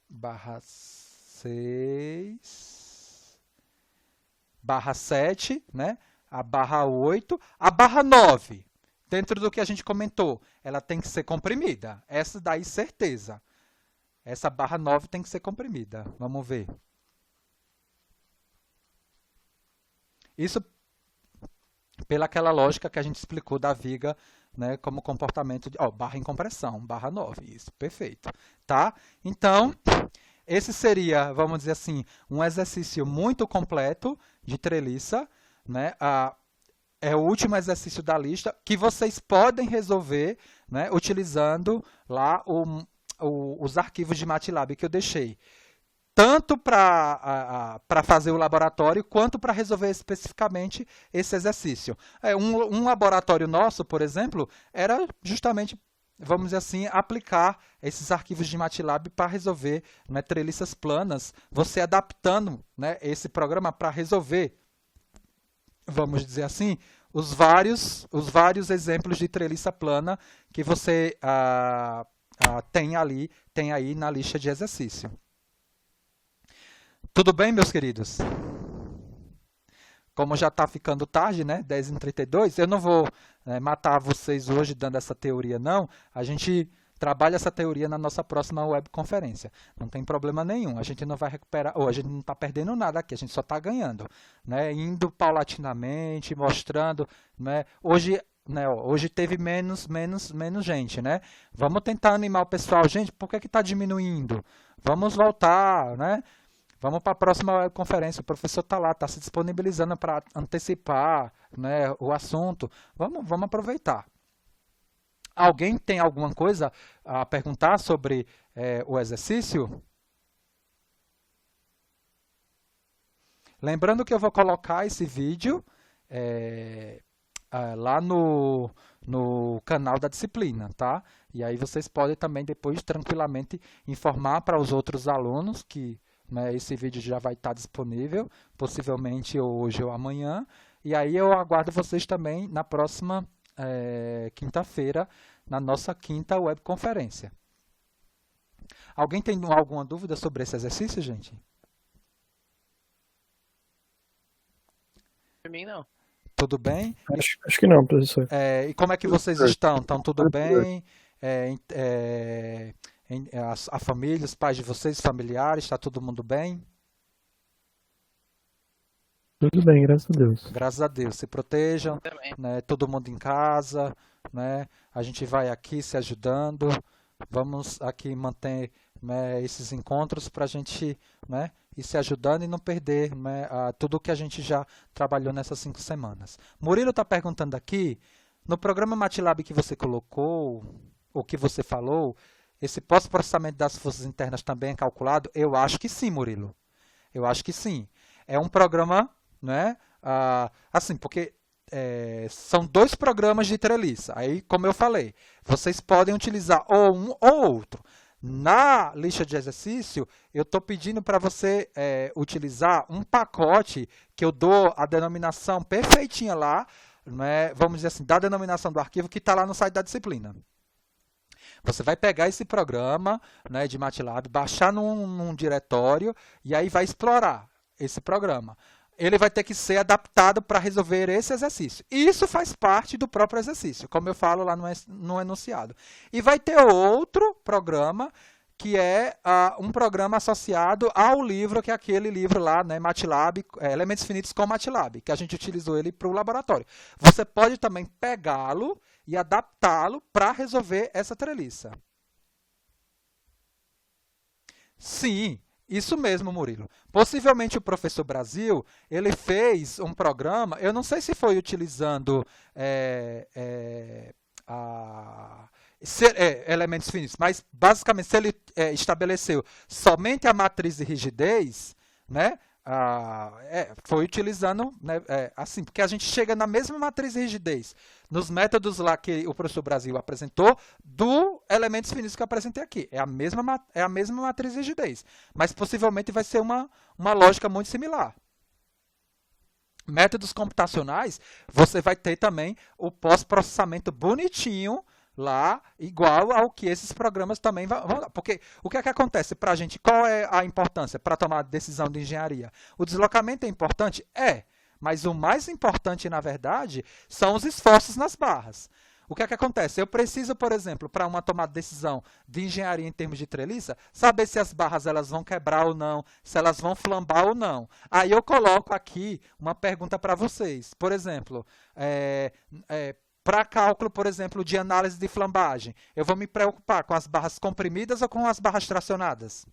Barra 6. Barra 7, né? A barra 8. A barra 9, dentro do que a gente comentou, ela tem que ser comprimida. Essa daí, certeza. Essa barra 9 tem que ser comprimida. Vamos ver. Isso pela aquela lógica que a gente explicou da viga, né, como comportamento de barra em compressão, barra 9, isso, perfeito. Tá? Então, esse seria, vamos dizer assim, um exercício muito completo de treliça, né? é o último exercício da lista que vocês podem resolver, né, utilizando lá os arquivos de MATLAB que eu deixei. Tanto para fazer o laboratório, quanto para resolver especificamente esse exercício. Um laboratório nosso, por exemplo, era justamente, vamos dizer assim, aplicar esses arquivos de MATLAB para resolver, né, treliças planas, você adaptando, né, esse programa para resolver, vamos dizer assim, os vários exemplos de treliça plana que você tem aí na lista de exercício. Tudo bem, meus queridos? Como já está ficando tarde, né? 10h32, eu não vou matar vocês hoje dando essa teoria, não. A gente trabalha essa teoria na nossa próxima webconferência. Não tem problema nenhum. A gente não vai recuperar, ou a gente não está perdendo nada aqui, a gente só está ganhando, né? Indo paulatinamente, mostrando, né? Hoje teve menos gente, né? Vamos tentar animar o pessoal. Gente, por que está diminuindo? Vamos voltar, né? Vamos para a próxima conferência. O professor está lá, está se disponibilizando para antecipar, né, o assunto. Vamos aproveitar. Alguém tem alguma coisa a perguntar sobre o exercício? Lembrando que eu vou colocar esse vídeo lá no canal da disciplina, tá? E aí vocês podem também depois tranquilamente informar para os outros alunos que, né, esse vídeo já vai estar disponível, possivelmente hoje ou amanhã. E aí eu aguardo vocês também na próxima quinta-feira, na nossa quinta webconferência. Alguém tem alguma dúvida sobre esse exercício, gente? Por mim, não. Tudo bem? Acho que não, professor. E como é que vocês estão? Estão tudo bem? A família, os pais de vocês, familiares, está todo mundo bem? Tudo bem, graças a Deus. Graças a Deus. Se protejam, Também. né, todo mundo em casa, né? A gente vai aqui se ajudando. Vamos aqui manter, né, esses encontros para a gente, né, ir se ajudando e não perder, né, tudo o que a gente já trabalhou nessas 5 semanas. Murilo está perguntando aqui, no programa MATLAB que você colocou, o que você falou, esse pós-processamento das forças internas também é calculado? Eu acho que sim, Murilo. Eu acho que sim. É um programa, né? Assim, porque são 2 programas de treliça. Aí, como eu falei, vocês podem utilizar ou um ou outro. Na lista de exercício, eu estou pedindo para você utilizar um pacote que eu dou a denominação perfeitinha lá, né? Vamos dizer assim, da denominação do arquivo que está lá no site da disciplina. Você vai pegar esse programa, né, de MATLAB, baixar num diretório e aí vai explorar esse programa. Ele vai ter que ser adaptado para resolver esse exercício. Isso faz parte do próprio exercício, como eu falo lá no enunciado. E vai ter outro programa, que é um programa associado ao livro, que é aquele livro lá, né, MATLAB, Elementos Finitos com MATLAB, que a gente utilizou ele para o laboratório. Você pode também pegá-lo e adaptá-lo para resolver essa treliça. Sim, isso mesmo, Murilo. Possivelmente o professor Brasil, ele fez um programa, eu não sei se foi utilizando elementos finitos, mas basicamente se ele estabeleceu somente a matriz de rigidez, né, foi utilizando, né, assim, porque a gente chega na mesma matriz de rigidez, nos métodos lá que o professor Brasil apresentou, do elementos finitos que eu apresentei aqui. É a mesma matriz de rigidez, mas possivelmente vai ser uma lógica muito similar. Métodos computacionais, você vai ter também o pós-processamento bonitinho lá, igual ao que esses programas também vão. Porque o que é que acontece para a gente? Qual é a importância para tomar decisão de engenharia? O deslocamento é importante? Mas o mais importante, na verdade, são os esforços nas barras. O que é que acontece? Eu preciso, por exemplo, para uma tomada de decisão de engenharia em termos de treliça, saber se as barras elas vão quebrar ou não, se elas vão flambar ou não. Aí eu coloco aqui uma pergunta para vocês. Por exemplo, para cálculo, por exemplo, de análise de flambagem, eu vou me preocupar com as barras comprimidas ou com as barras tracionadas?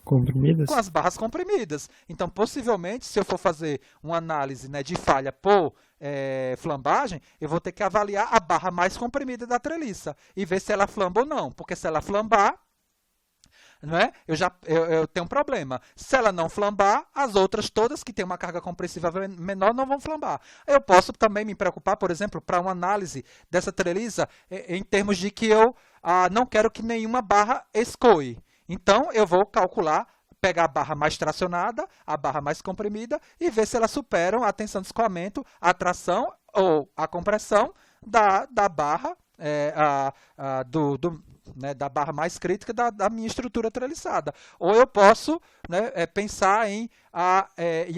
Comprimidas? Com as barras comprimidas. Então, possivelmente, se eu for fazer uma análise, né, de falha por flambagem, eu vou ter que avaliar a barra mais comprimida da treliça e ver se ela flamba ou não. Porque se ela flambar, não é? Eu tenho um problema. Se ela não flambar, as outras todas que têm uma carga compressiva menor não vão flambar. Eu posso também me preocupar, por exemplo, para uma análise dessa treliça em termos de que eu não quero que nenhuma barra escoe. Então, eu vou calcular, pegar a barra mais tracionada, a barra mais comprimida e ver se elas superam a tensão de escoamento, a tração ou a compressão da barra, né, da barra mais crítica da minha estrutura treliçada. Ou eu posso, né, pensar em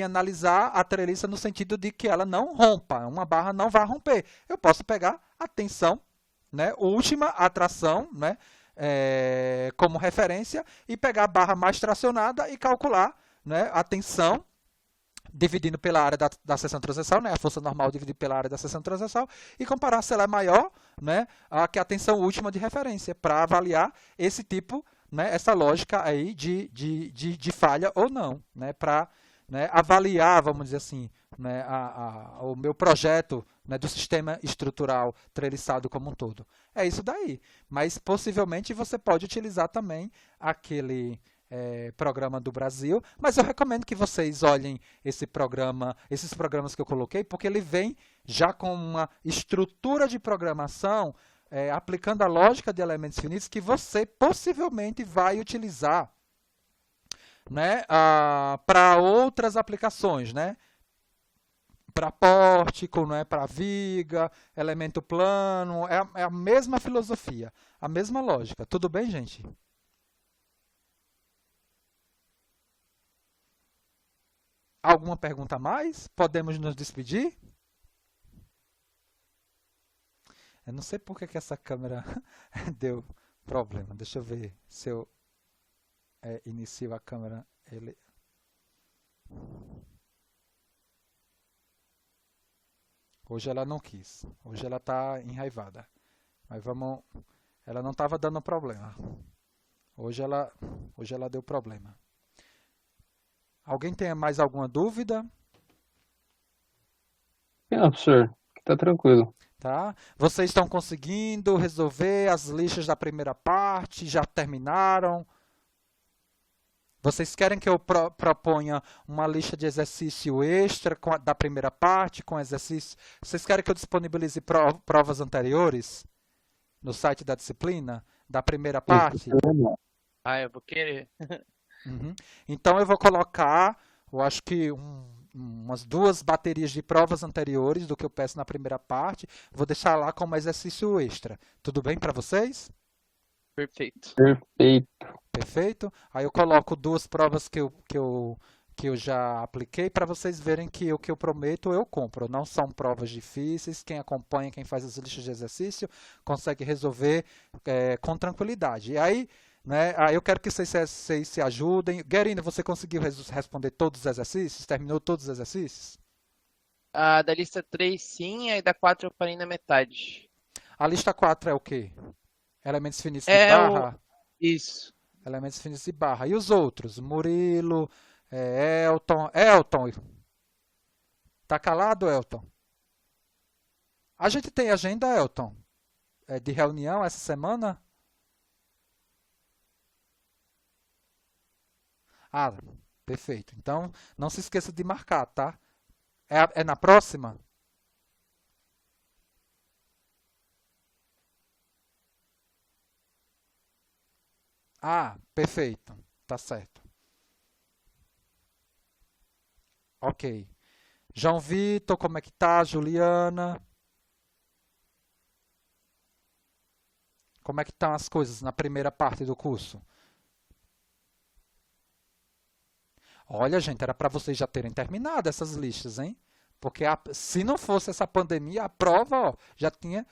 analisar a treliça no sentido de que ela não rompa, uma barra não vai romper. Eu posso pegar a tensão, né, última, a tração, né, como referência e pegar a barra mais tracionada e calcular, né, a tensão dividindo pela área da seção transversal, né, a força normal dividida pela área da seção transversal, e comparar se ela é maior, né, que a tensão última de referência, para avaliar esse tipo, né, essa lógica aí de falha ou não, né, para, né, avaliar, vamos dizer assim, né, o meu projeto, né, do sistema estrutural treliçado como um todo. É isso daí. Mas possivelmente você pode utilizar também aquele programa do Brasil, mas eu recomendo que vocês olhem esses programas que eu coloquei, porque ele vem já com uma estrutura de programação aplicando a lógica de elementos finitos que você possivelmente vai utilizar, né, para outras aplicações, né? Para pórtico, né, para viga, elemento plano, é a mesma filosofia, a mesma lógica. Tudo bem, gente? Alguma pergunta a mais? Podemos nos despedir? Eu não sei por que essa câmera deu problema. Deixa eu ver se eu inicio a câmera. Hoje ela não quis. Hoje ela está enraivada. Mas vamos. Ela não estava dando problema. Hoje ela deu problema. Alguém tem mais alguma dúvida? Não, professor, tá tranquilo. Tá? Vocês estão conseguindo resolver as listas da primeira parte? Já terminaram? Vocês querem que eu proponha uma lista de exercício extra da primeira parte com exercício? Vocês querem que eu disponibilize provas anteriores no site da disciplina da primeira parte? Eu vou querer. Uhum. Então eu vou colocar, eu acho que umas 2 baterias de provas anteriores do que eu peço na primeira parte. Vou deixar lá como exercício extra. Tudo bem para vocês? Perfeito. Perfeito. Perfeito? Aí eu coloco 2 provas que eu já apliquei para vocês verem que o que eu prometo eu compro. Não são provas difíceis. Quem acompanha, quem faz as listas de exercício, consegue resolver com tranquilidade. E aí, né, eu quero que vocês se ajudem. Guerino, você conseguiu responder todos os exercícios? Terminou todos os exercícios? Da lista 3, sim, aí da 4 eu parei na metade. A lista 4 é o quê? Elementos finitos de É barra? Isso. Elementos finitos de barra. E os outros? Murilo, Elton. Elton, tá calado, Elton? A gente tem agenda, Elton, de reunião essa semana? Ah, perfeito. Então, não se esqueça de marcar, tá? É na próxima? Ah, perfeito. Tá certo. Ok. João Vitor, como é que tá? Juliana? Como é que estão as coisas na primeira parte do curso? Olha, gente, era para vocês já terem terminado essas listas, hein? Porque se não fosse essa pandemia, a prova, ó, já tinha.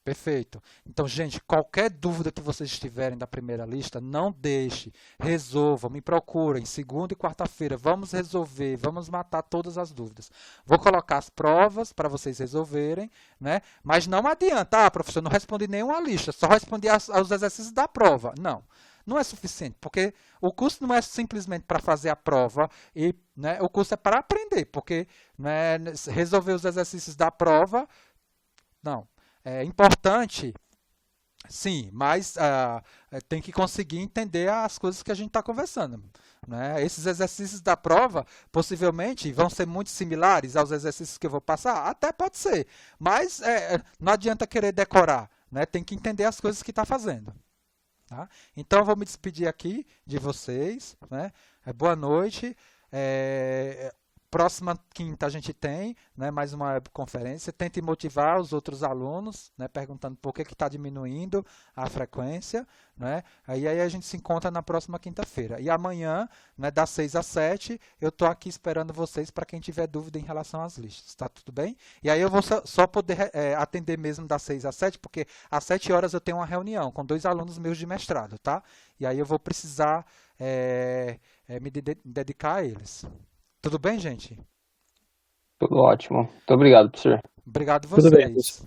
Perfeito. Então, gente, qualquer dúvida que vocês tiverem da primeira lista, não deixe, resolvam, me procurem, segunda e quarta-feira, vamos resolver, vamos matar todas as dúvidas. Vou colocar as provas para vocês resolverem, né? Mas não adianta, professor, não respondi nenhuma lista, só respondi aos exercícios da prova. Não, não é suficiente, porque o curso não é simplesmente para fazer a prova, e, né, o curso é para aprender, porque, né, resolver os exercícios da prova, não. É importante, sim, mas tem que conseguir entender as coisas que a gente está conversando, né? Esses exercícios da prova possivelmente vão ser muito similares aos exercícios que eu vou passar, até pode ser, mas não adianta querer decorar, né? Tem que entender as coisas que está fazendo. Tá? Então eu vou me despedir aqui de vocês, né? Boa noite. Próxima quinta a gente tem, né, mais uma webconferência. Tente motivar os outros alunos, né, perguntando por que está diminuindo a frequência. Né, aí a gente se encontra na próxima quinta-feira. E amanhã, né, das 6 às 7, eu estou aqui esperando vocês para quem tiver dúvida em relação às listas. Tá tudo bem? E aí eu vou só poder atender mesmo das 6 às 7, porque às 7 horas eu tenho uma reunião com 2 alunos meus de mestrado. Tá? E aí eu vou precisar me dedicar a eles. Tudo bem, gente? Tudo ótimo. Muito obrigado, professor. Obrigado Tudo bem, vocês.